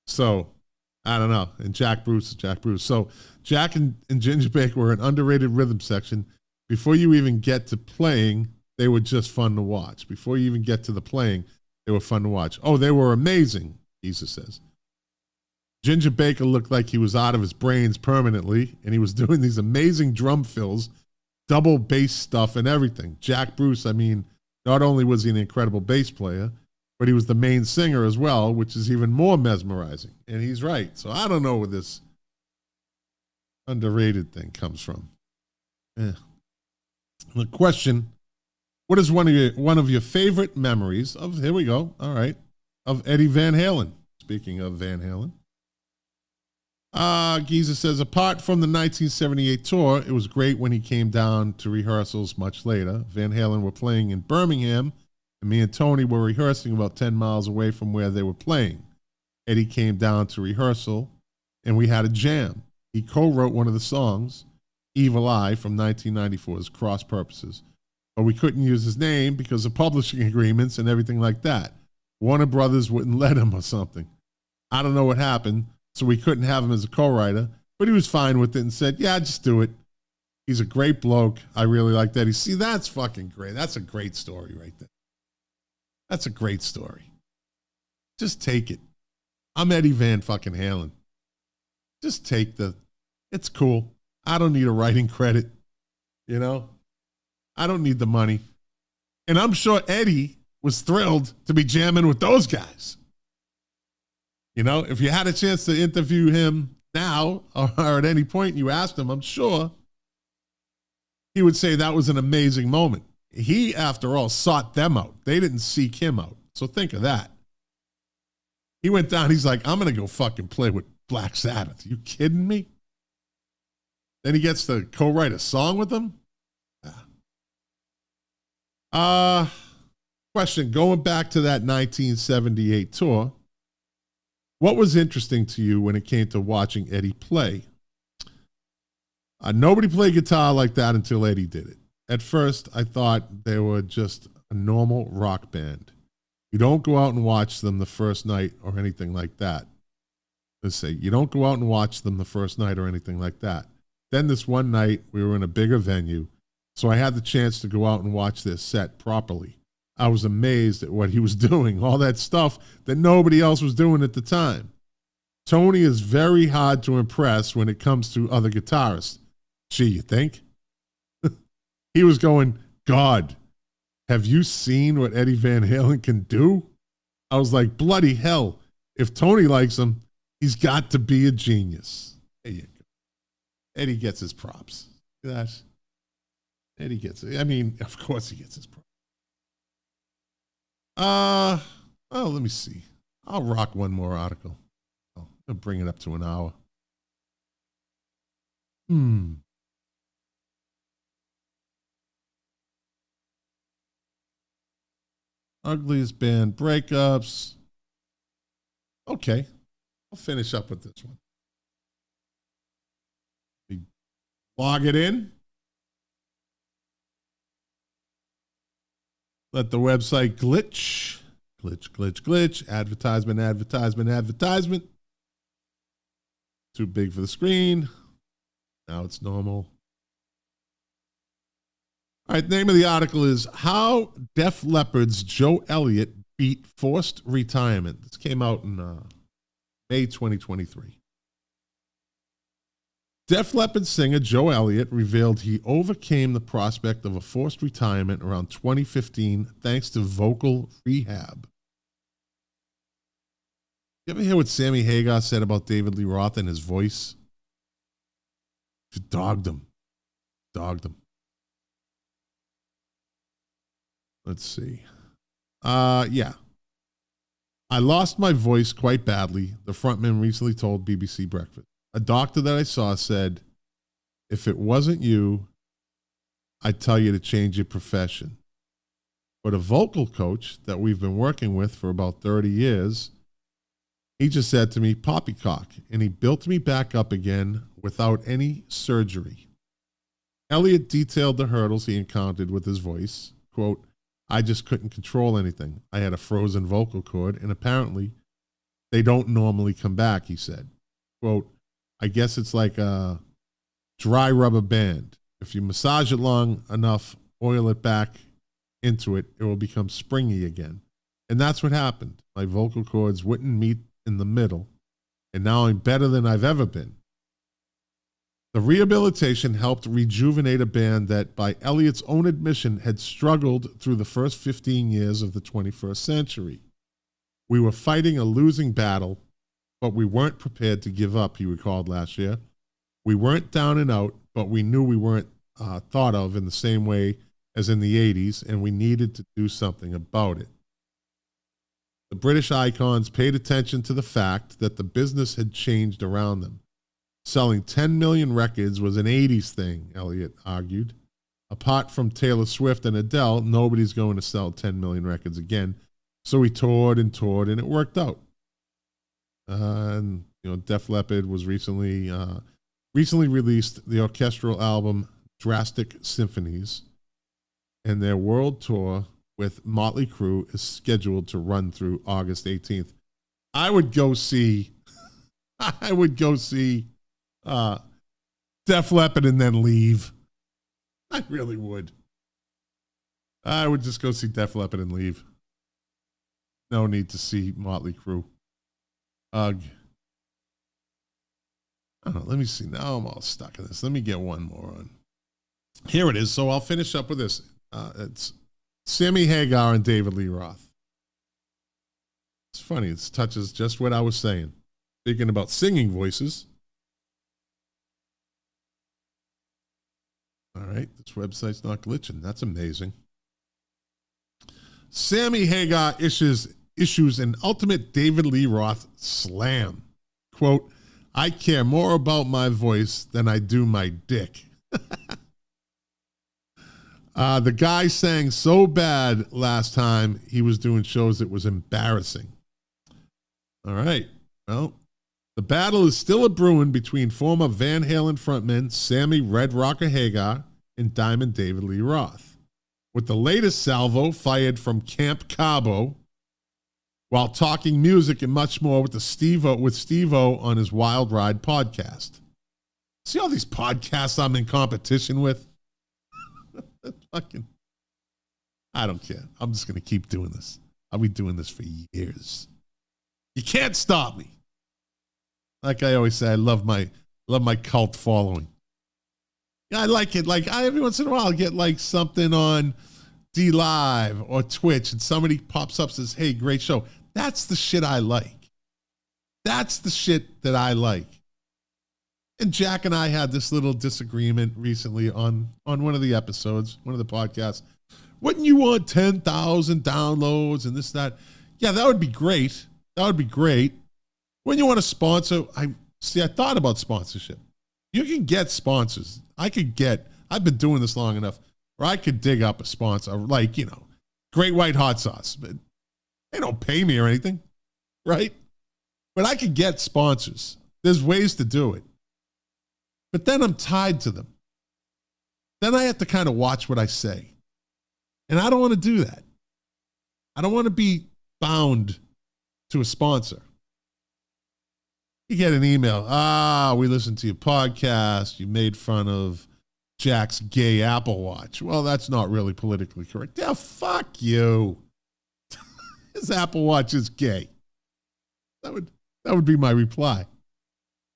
So, I don't know. And Jack Bruce is Jack Bruce. So, Jack and Ginger Baker were an underrated rhythm section. Before you even get to playing, they were just fun to watch. Before you even get to the playing, they were fun to watch. Oh, they were amazing, Jesus says. Ginger Baker looked like he was out of his brains permanently, and he was doing these amazing drum fills, double bass stuff, and everything. Jack Bruce, I mean, not only was he an incredible bass player, but he was the main singer as well, which is even more mesmerizing. And he's right. So I don't know where this underrated thing comes from. The question, what is one of your favorite memories of, here we go, all right, of Eddie Van Halen? Speaking of Van Halen. Giza says, apart from the 1978 tour, it was great when he came down to rehearsals much later. Van Halen were playing in Birmingham, and me and Tony were rehearsing about 10 miles away from where they were playing. Eddie came down to rehearsal, and we had a jam. He co-wrote one of the songs, Evil Eye, from 1994's Cross Purposes. But we couldn't use his name because of publishing agreements and everything like that. Warner Brothers wouldn't let him or something. I don't know what happened, so we couldn't have him as a co-writer, but he was fine with it and said, yeah, just do it. He's a great bloke. I really like that. See, that's fucking great. That's a great story right there. That's a great story. Just take it. I'm Eddie Van fucking Halen. Just take it's cool. I don't need a writing credit, you know? I don't need the money. And I'm sure Eddie was thrilled to be jamming with those guys. You know, if you had a chance to interview him now or at any point you asked him, I'm sure he would say that was an amazing moment. He, after all, sought them out. They didn't seek him out. So think of that. He went down, he's like, I'm going to go fucking play with Black Sabbath. You kidding me? Then he gets to co-write a song with them? Question, going back to that 1978 tour, what was interesting to you when it came to watching Eddie play? Nobody played guitar like that until Eddie did it. At first, I thought they were just a normal rock band. You don't go out and watch them the first night or anything like that. Let's say, you don't go out and watch them the first night or anything like that. Then this one night, we were in a bigger venue, so I had the chance to go out and watch their set properly. I was amazed at what he was doing, all that stuff that nobody else was doing at the time. Tony is very hard to impress when it comes to other guitarists. Gee, you think? He was going, God, have you seen what Eddie Van Halen can do? I was like, bloody hell. If Tony likes him, he's got to be a genius. There you go. Eddie gets his props. Gosh. Eddie gets it. I mean, of course he gets his props. Well, let me see. I'll rock one more article. I'll bring it up to an hour. Ugliest band breakups. Okay. I'll finish up with this one. Log it in. Let the website glitch. Glitch. Advertisement. Too big for the screen. Now it's normal. All right, the name of the article is How Def Leppard's Joe Elliott Beat Forced Retirement. This came out in May 2023. Def Leppard singer Joe Elliott revealed he overcame the prospect of a forced retirement around 2015 thanks to vocal rehab. You ever hear what Sammy Hagar said about David Lee Roth and his voice? She dogged him. Let's see. Yeah. I lost my voice quite badly, the frontman recently told BBC Breakfast. A doctor that I saw said, if it wasn't you, I'd tell you to change your profession. But a vocal coach that we've been working with for about 30 years, he just said to me, poppycock, and he built me back up again without any surgery. Elliott detailed the hurdles he encountered with his voice. Quote, I just couldn't control anything. I had a frozen vocal cord, and apparently they don't normally come back, he said. Quote, I guess it's like a dry rubber band. If you massage it long enough, oil it back into it, it will become springy again. And that's what happened. My vocal cords wouldn't meet in the middle, and now I'm better than I've ever been. The rehabilitation helped rejuvenate a band that, by Elliott's own admission, had struggled through the first 15 years of the 21st century. We were fighting a losing battle, but we weren't prepared to give up, he recalled last year. We weren't down and out, but we knew we weren't thought of in the same way as in the 80s, and we needed to do something about it. The British icons paid attention to the fact that the business had changed around them. Selling 10 million records was an 80s thing, Elliott argued. Apart from Taylor Swift and Adele, nobody's going to sell 10 million records again. So he toured, and it worked out. And Def Leppard was recently released the orchestral album Drastic Symphonies, and their world tour with Motley Crue is scheduled to run through August 18th. I would go see Def Leppard and then leave. I really would. I would just go see Def Leppard and leave. No need to see Motley Crue. Ugh. I don't know. Let me see. Now I'm all stuck in this. Let me get one more on. Here it is. So I'll finish up with this. It's Sammy Hagar and David Lee Roth. It's funny. It touches just what I was saying. Speaking about singing voices. All right. This website's not glitching. That's amazing. Sammy Hagar issues an ultimate David Lee Roth slam. Quote, I care more about my voice than I do my dick. The guy sang so bad last time he was doing shows it was embarrassing. All right. Well, the battle is still a brewing between former Van Halen frontman Sammy Red Rocker Hagar and Diamond David Lee Roth, with the latest salvo fired from Camp Cabo, while talking music and much more with Steve-O on his Wild Ride podcast. See all these podcasts I'm in competition with? I don't care. I'm just going to keep doing this. I'll be doing this for years. You can't stop me. Like I always say, I love my cult following. Yeah, I like it. Like every once in a while, I'll get like something on D Live or Twitch, and somebody pops up and says, "Hey, great show." That's the shit I like. That's the shit that I like. And Jack and I had this little disagreement recently on one of the episodes, one of the podcasts. Wouldn't you want 10,000 downloads and this, that? Yeah, that would be great. That would be great. When you want to sponsor, I thought about sponsorship. You can get sponsors. I've been doing this long enough where I could dig up a sponsor, like, Great White Hot Sauce. But they don't pay me or anything, right? But I could get sponsors. There's ways to do it. But then I'm tied to them. Then I have to kind of watch what I say. And I don't want to do that. I don't want to be bound to a sponsor. You get an email. We listened to your podcast. You made fun of Jack's gay Apple Watch. Well, that's not really politically correct. Yeah, fuck you. His Apple Watch is gay. That would be my reply.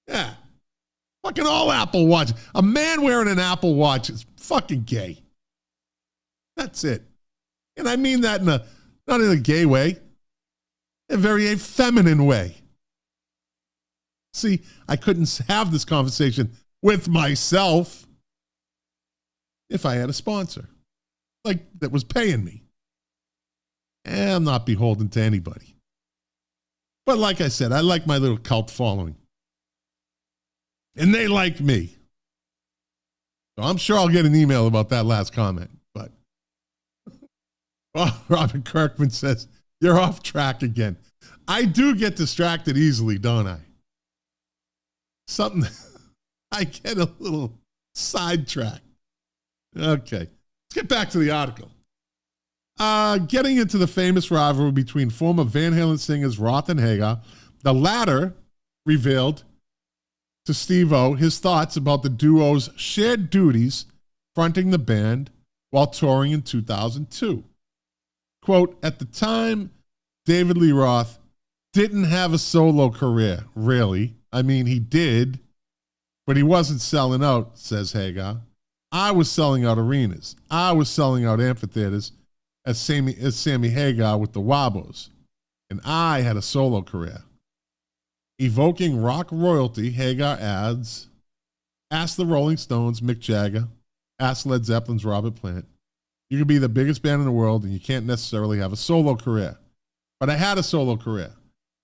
Yeah. Fucking all Apple Watch. A man wearing an Apple Watch is fucking gay. That's it. And I mean that not in a gay way, a very feminine way. See, I couldn't have this conversation with myself if I had a sponsor, like that was paying me. And I'm not beholden to anybody. But like I said, I like my little cult following. And they like me. So I'm sure I'll get an email about that last comment. But Robin Kirkman says, you're off track again. I do get distracted easily, don't I? I get a little sidetracked. Okay, let's get back to the article. Getting into the famous rivalry between former Van Halen singers Roth and Hagar, the latter revealed to Steve-O his thoughts about the duo's shared duties fronting the band while touring in 2002. Quote, at the time, David Lee Roth didn't have a solo career, really. I mean, he did, but he wasn't selling out, says Hagar. I was selling out arenas. I was selling out amphitheaters as Sammy Hagar with the Wabos, and I had a solo career. Evoking rock royalty, Hagar adds, ask the Rolling Stones, Mick Jagger, ask Led Zeppelin's Robert Plant. You can be the biggest band in the world and you can't necessarily have a solo career. But I had a solo career.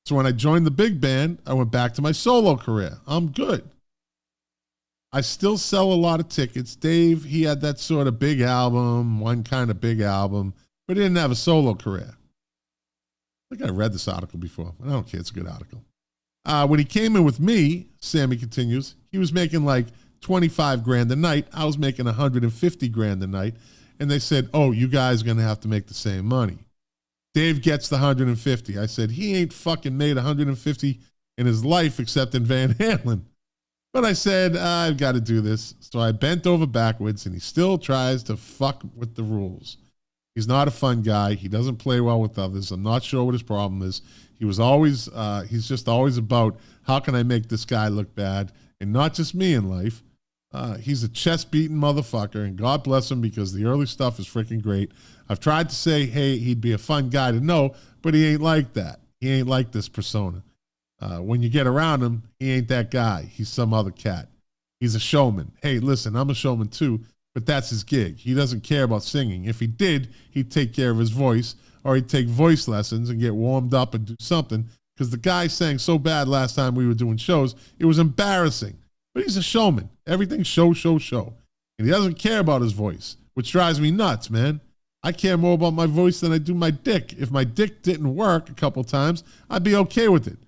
So when I joined the big band, I went back to my solo career. I'm good. I still sell a lot of tickets. Dave, he had that sort of big album, one kind of big album, but he didn't have a solo career. I think I read this article before. I don't care. It's a good article. When he came in with me, Sammy continues, he was making like 25 grand a night. I was making 150 grand a night. And they said, oh, you guys are going to have to make the same money. Dave gets the 150. I said, he ain't fucking made 150 in his life except in Van Halen. But I said, I've got to do this. So I bent over backwards, and he still tries to fuck with the rules. He's not a fun guy. He doesn't play well with others. I'm not sure what his problem is. He's just always about, how can I make this guy look bad? And not just me in life. He's a chest-beating motherfucker, and God bless him because the early stuff is freaking great. I've tried to say, hey, he'd be a fun guy to know, but he ain't like that. He ain't like this persona. When you get around him, he ain't that guy. He's some other cat. He's a showman. Hey, listen, I'm a showman too, but that's his gig. He doesn't care about singing. If he did, he'd take care of his voice, or he'd take voice lessons and get warmed up and do something, because the guy sang so bad last time we were doing shows, it was embarrassing. But he's a showman. Everything's show. And he doesn't care about his voice, which drives me nuts, man. I care more about my voice than I do my dick. If my dick didn't work a couple times, I'd be okay with it.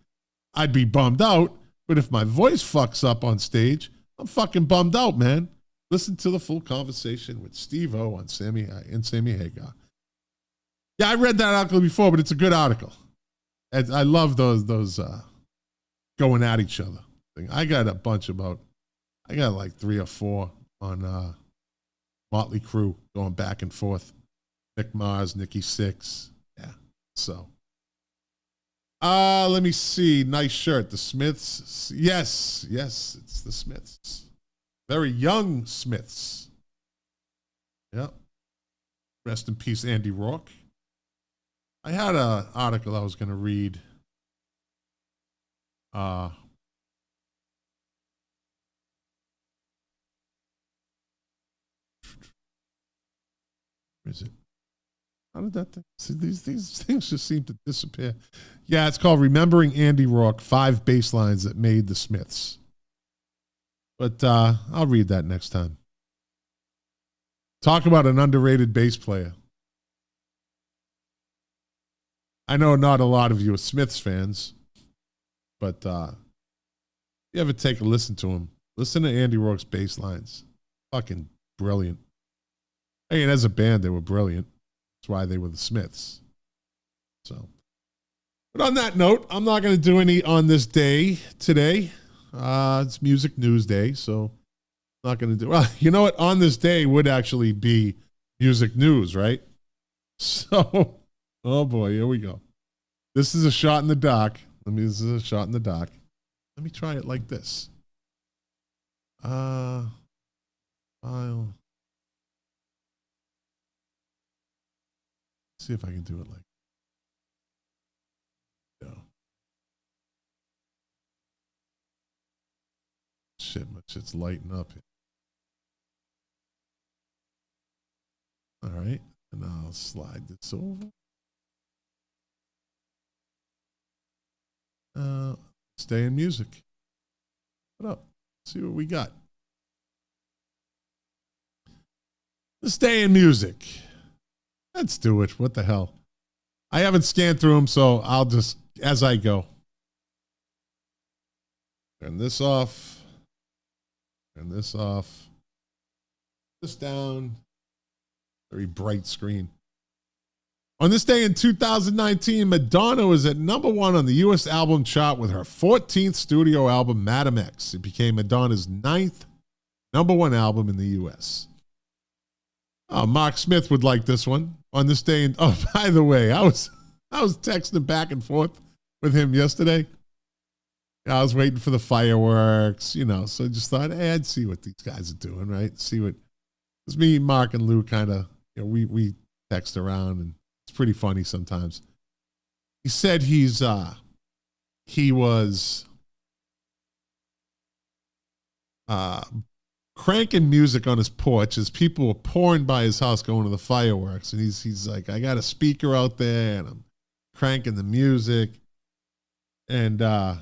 I'd be bummed out, but if my voice fucks up on stage, I'm fucking bummed out, man. Listen to the full conversation with Steve-O on Sammy Hagar. Yeah, I read that article before, but it's a good article. And I love those going at each other. I got a bunch I got like 3 or 4 on Motley Crue going back and forth. Mick Mars, Nikki Sixx. Yeah, so. Let me see. Nice shirt. The Smiths. Yes, it's the Smiths. Very young Smiths. Yep. Rest in peace, Andy Rourke. I had an article I was going to read. Where is it? How did that thing? See, these things just seem to disappear. Yeah, it's called Remembering Andy Rourke, 5 bass lines that made the Smiths. But I'll read that next time. Talk about an underrated bass player. I know not a lot of you are Smiths fans, but you ever take a listen to him, listen to Andy Rourke's bass lines. Fucking brilliant. I mean, as a band, they were brilliant. That's why they were the Smiths. So, but on that note, I'm not going to do any on this day today. It's Music News Day, so I'm not going to do. Well, you know what? On this day would actually be music news, right? So, oh boy, here we go. This is a shot in the dark. This is a shot in the dark. Let me try it like this. File. See if I can do it like. No. Shit, my shit's lighting up here. All right, and I'll slide this over. Stay in music. What up? See what we got. Let's stay in music. Let's do it. What the hell? I haven't scanned through them, so I'll just, as I go. Turn this off. Turn this off. This down. Very bright screen. On this day in 2019, Madonna was at #1 on the U.S. album chart with her 14th studio album, Madam X. It became Madonna's 9th #1 album in the U.S. Oh, Mark Smith would like this one. On this day in, oh, by the way, I was texting back and forth with him yesterday. I was waiting for the fireworks, you know, so I just thought, hey, I'd see what these guys are doing, right? See what, it's me, Mark, and Lou kind of, you know, we text around, and it's pretty funny sometimes. He said he was cranking music on his porch as people were pouring by his house going to the fireworks. And he's like, I got a speaker out there and I'm cranking the music. And let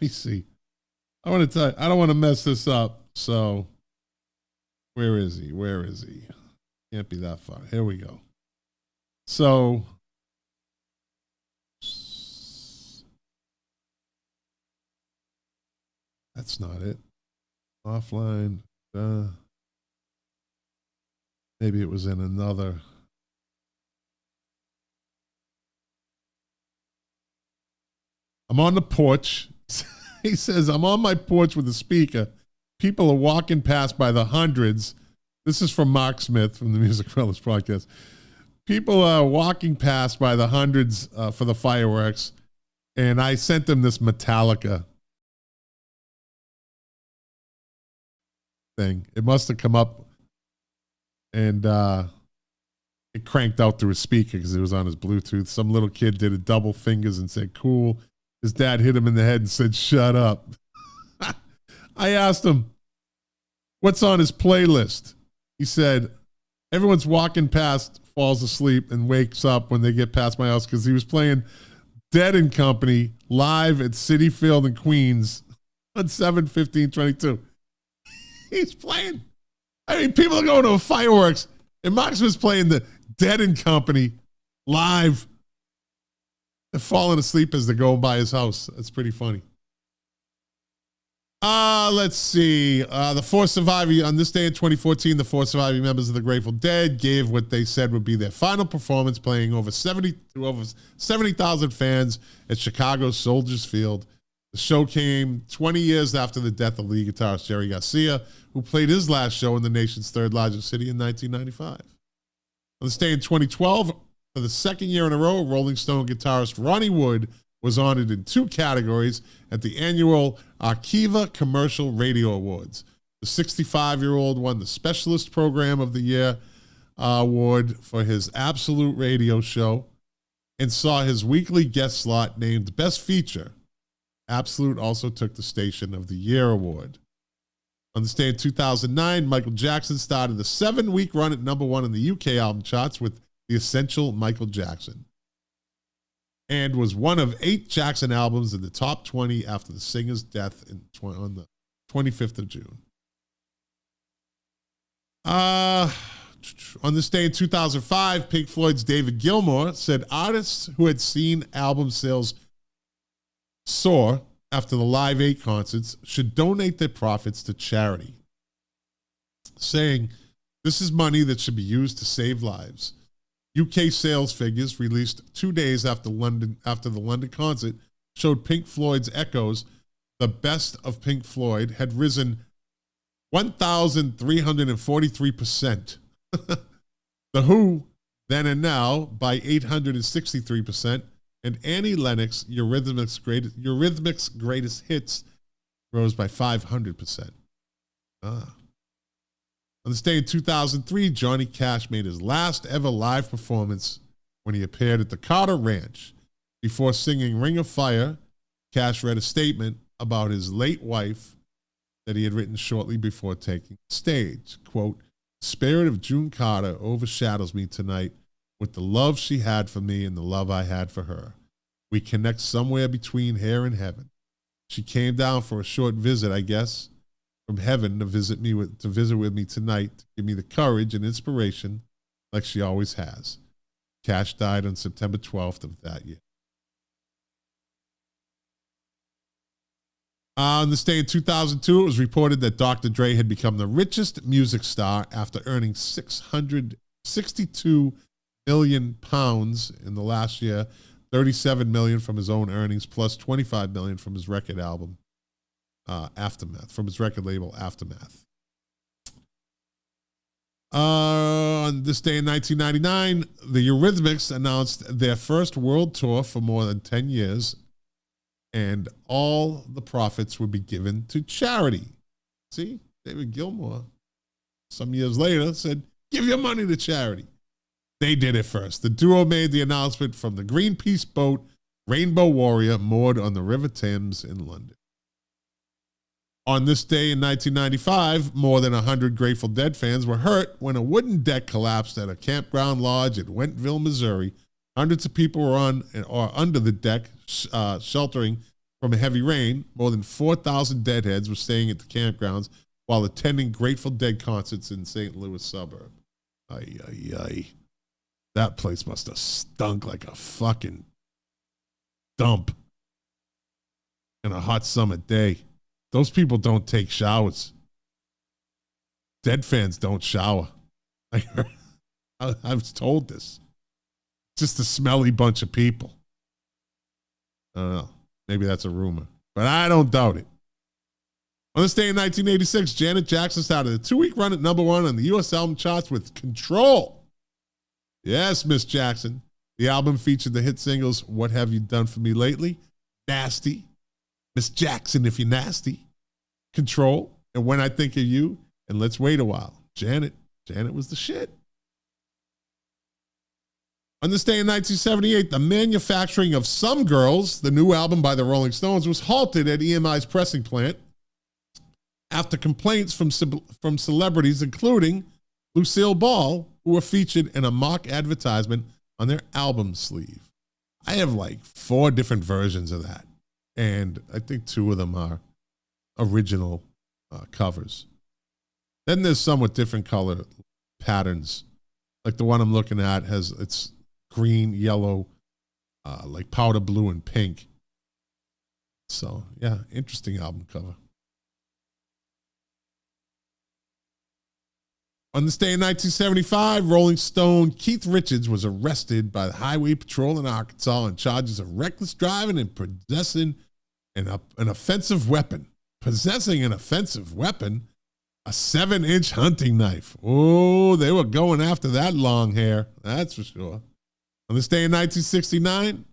me see. I want to tell you, I don't want to mess this up. So where is he? Where is he? Can't be that far. Here we go. So that's not it. Offline. Maybe it was in another. I'm on the porch. He says, I'm on my porch with a speaker. People are walking past by the hundreds. This is from Mark Smith from the Music Fellas podcast. People are walking past by the hundreds for the fireworks. And I sent them this Metallica thing. It must have come up and it cranked out through his speaker because it was on his Bluetooth. Some little kid did a double fingers and said, cool. His dad hit him in the head and said, shut up. I asked him, what's on his playlist? He said, everyone's walking past, falls asleep, and wakes up when they get past my house because he was playing Dead and Company live at Citi Field in Queens on 7/15/22. He's playing. I mean, people are going to fireworks, and Marx was playing the Dead and Company live. They're falling asleep as they're going by his house. That's pretty funny. Let's see. The four surviving, on this day in 2014, the four surviving members of the Grateful Dead gave what they said would be their final performance, playing over 70,000 fans at Chicago's Soldiers Field. The show came 20 years after the death of lead guitarist Jerry Garcia, who played his last show in the nation's third largest city in 1995. On this day in 2012, for the second year in a row, Rolling Stone guitarist Ronnie Wood was honored in 2 categories at the annual Arkiva Commercial Radio Awards. The 65-year-old won the Specialist Program of the Year award for his Absolute radio show and saw his weekly guest slot named Best Feature. Absolute also took the Station of the Year award. On this day in 2009, Michael Jackson started a 7-week run at #1 in the UK album charts with The Essential Michael Jackson, and was one of 8 Jackson albums in the top 20 after the singer's death on the 25th of June. On this day in 2005, Pink Floyd's David Gilmour said artists who had seen album sales soar after the Live 8 concerts should donate their profits to charity, saying, this is money that should be used to save lives. UK sales figures released 2 days after the London concert showed Pink Floyd's Echoes, the best of Pink Floyd, had risen 1,343%. The Who, Then and Now, by 863%, and Annie Lennox, Eurythmics' greatest hits, rose by 500%. On this day in 2003, Johnny Cash made his last ever live performance when he appeared at the Carter Ranch. Before singing Ring of Fire, Cash read a statement about his late wife that he had written shortly before taking the stage. Quote, "The spirit of June Carter overshadows me tonight with the love she had for me and the love I had for her. We connect somewhere between here and heaven. She came down for a short visit, I guess, from heaven to visit with me tonight, to give me the courage and inspiration like she always has." Cash died on September 12th of that year. On this day in 2002, it was reported that Dr. Dre had become the richest music star after earning £662 million in the last year, $37 million from his own earnings, plus $25 million from his record album, Aftermath, from his record label, Aftermath. On this day in 1999, the Eurythmics announced their first world tour for more than 10 years, and all the profits would be given to charity. See, David Gilmour, some years later, said, "Give your money to charity." They did it first. The duo made the announcement from the Greenpeace boat Rainbow Warrior moored on the River Thames in London. On this day in 1995, more than 100 Grateful Dead fans were hurt when a wooden deck collapsed at a campground lodge at Wentville, Missouri. Hundreds of people were on or under the deck, sheltering from a heavy rain. More than 4,000 deadheads were staying at the campgrounds while attending Grateful Dead concerts in St. Louis suburb. Ay, ay, ay. That place must have stunk like a fucking dump in a hot summer day. Those people don't take showers. Dead fans don't shower. I was told this. Just a smelly bunch of people. I don't know. Maybe that's a rumor, but I don't doubt it. On this day in 1986, Janet Jackson started a 2-week run at #1 on the U.S. album charts with Control. Yes, Miss Jackson. The album featured the hit singles What Have You Done For Me Lately, Nasty, Miss Jackson If You're Nasty, Control, and When I Think of You, and Let's Wait a While. Janet was the shit. On this day in 1978, the manufacturing of Some Girls, the new album by the Rolling Stones, was halted at EMI's pressing plant after complaints from celebrities, including Lucille Ball, who were featured in a mock advertisement on their album sleeve. I have like 4 different versions of that, and I think 2 of them are original covers. Then there's some with different color patterns. Like the one I'm looking at it's green, yellow, like powder blue and pink. So yeah, interesting album cover. On this day in 1975, Rolling Stone Keith Richards was arrested by the Highway Patrol in Arkansas on charges of reckless driving and possessing an offensive weapon. Possessing an offensive weapon? A 7-inch hunting knife. Oh, they were going after that long hair, that's for sure. On this day in 1969,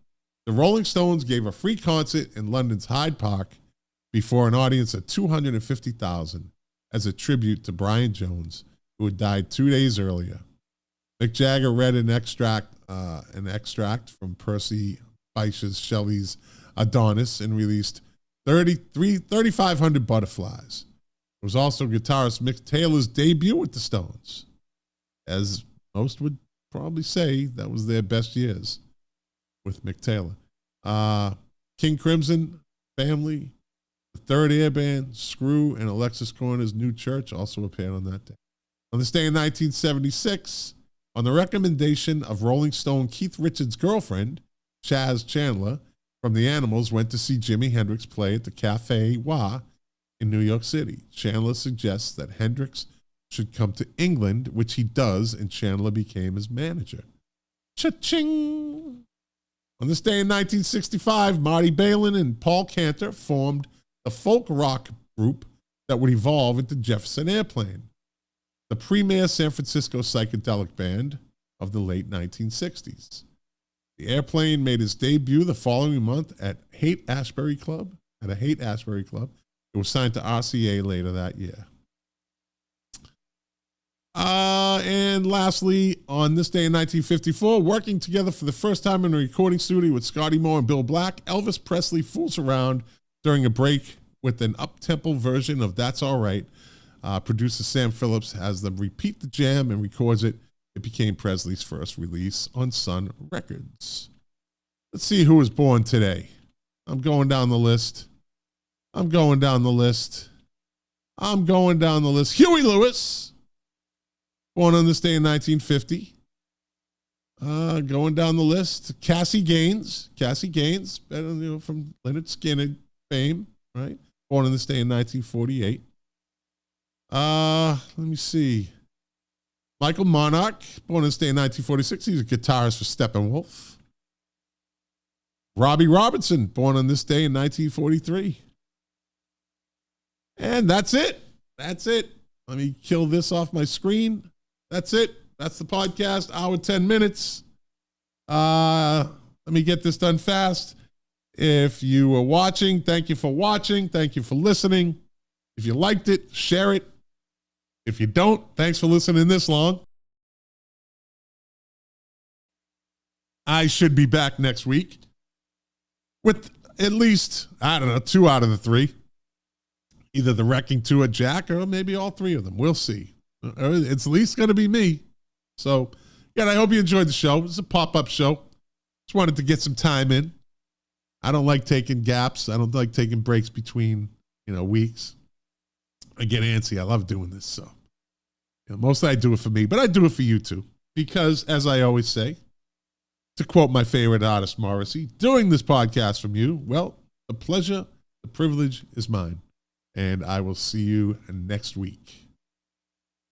the Rolling Stones gave a free concert in London's Hyde Park before an audience of 250,000 as a tribute to Brian Jones, who had died 2 days earlier. Mick Jagger read an extract from Percy Bysshe Shelley's Adonis and released 3,500 Butterflies. It was also guitarist Mick Taylor's debut with the Stones. As most would probably say, that was their best years with Mick Taylor. King Crimson, Family, the Third Air Band, Screw, and Alexis Korner's New Church also appeared on that day. On this day in 1976, on the recommendation of Rolling Stone Keith Richards' girlfriend, Chaz Chandler, from the Animals, went to see Jimi Hendrix play at the Cafe Wha in New York City. Chandler suggests that Hendrix should come to England, which he does, and Chandler became his manager. Cha-ching! On this day in 1965, Marty Balin and Paul Cantor formed the folk rock group that would evolve into Jefferson Airplane, the premier San Francisco psychedelic band of the late 1960s. The Airplane made its debut the following month at a Haight-Ashbury Club, It was signed to RCA later that year. And lastly, on this day in 1954, working together for the first time in a recording studio with Scotty Moore and Bill Black, Elvis Presley fools around during a break with an up-tempo version of That's All Right. Producer Sam Phillips has them repeat the jam and records it. It became Presley's first release on Sun Records. Let's see who was born today. I'm going down the list. Huey Lewis, born on this day in 1950. Going down the list. Cassie Gaines, better from Leonard Skinner fame, right? Born on this day in 1948. Let me see. Michael Monarch, born on this day in 1946. He's a guitarist for Steppenwolf. Robbie Robertson, born on this day in 1943. And that's it. Let me kill this off my screen. That's it. That's the podcast. Hour, 10 minutes. Let me get this done fast. If you were watching, thank you for watching. Thank you for listening. If you liked it, share it. If you don't, thanks for listening this long. I should be back next week with at least, 2 out of the 3. Either the Wrecking 2 at Jack or maybe all 3 of them. We'll see. It's at least going to be me. So, again, I hope you enjoyed the show. It's a pop-up show. Just wanted to get some time in. I don't like taking gaps. I don't like taking breaks between, weeks. I get antsy. I love doing this. So, mostly I do it for me, but I do it for you too. Because, as I always say, to quote my favorite artist, Morrissey, doing this podcast from you, well, the pleasure, the privilege is mine. And I will see you next week.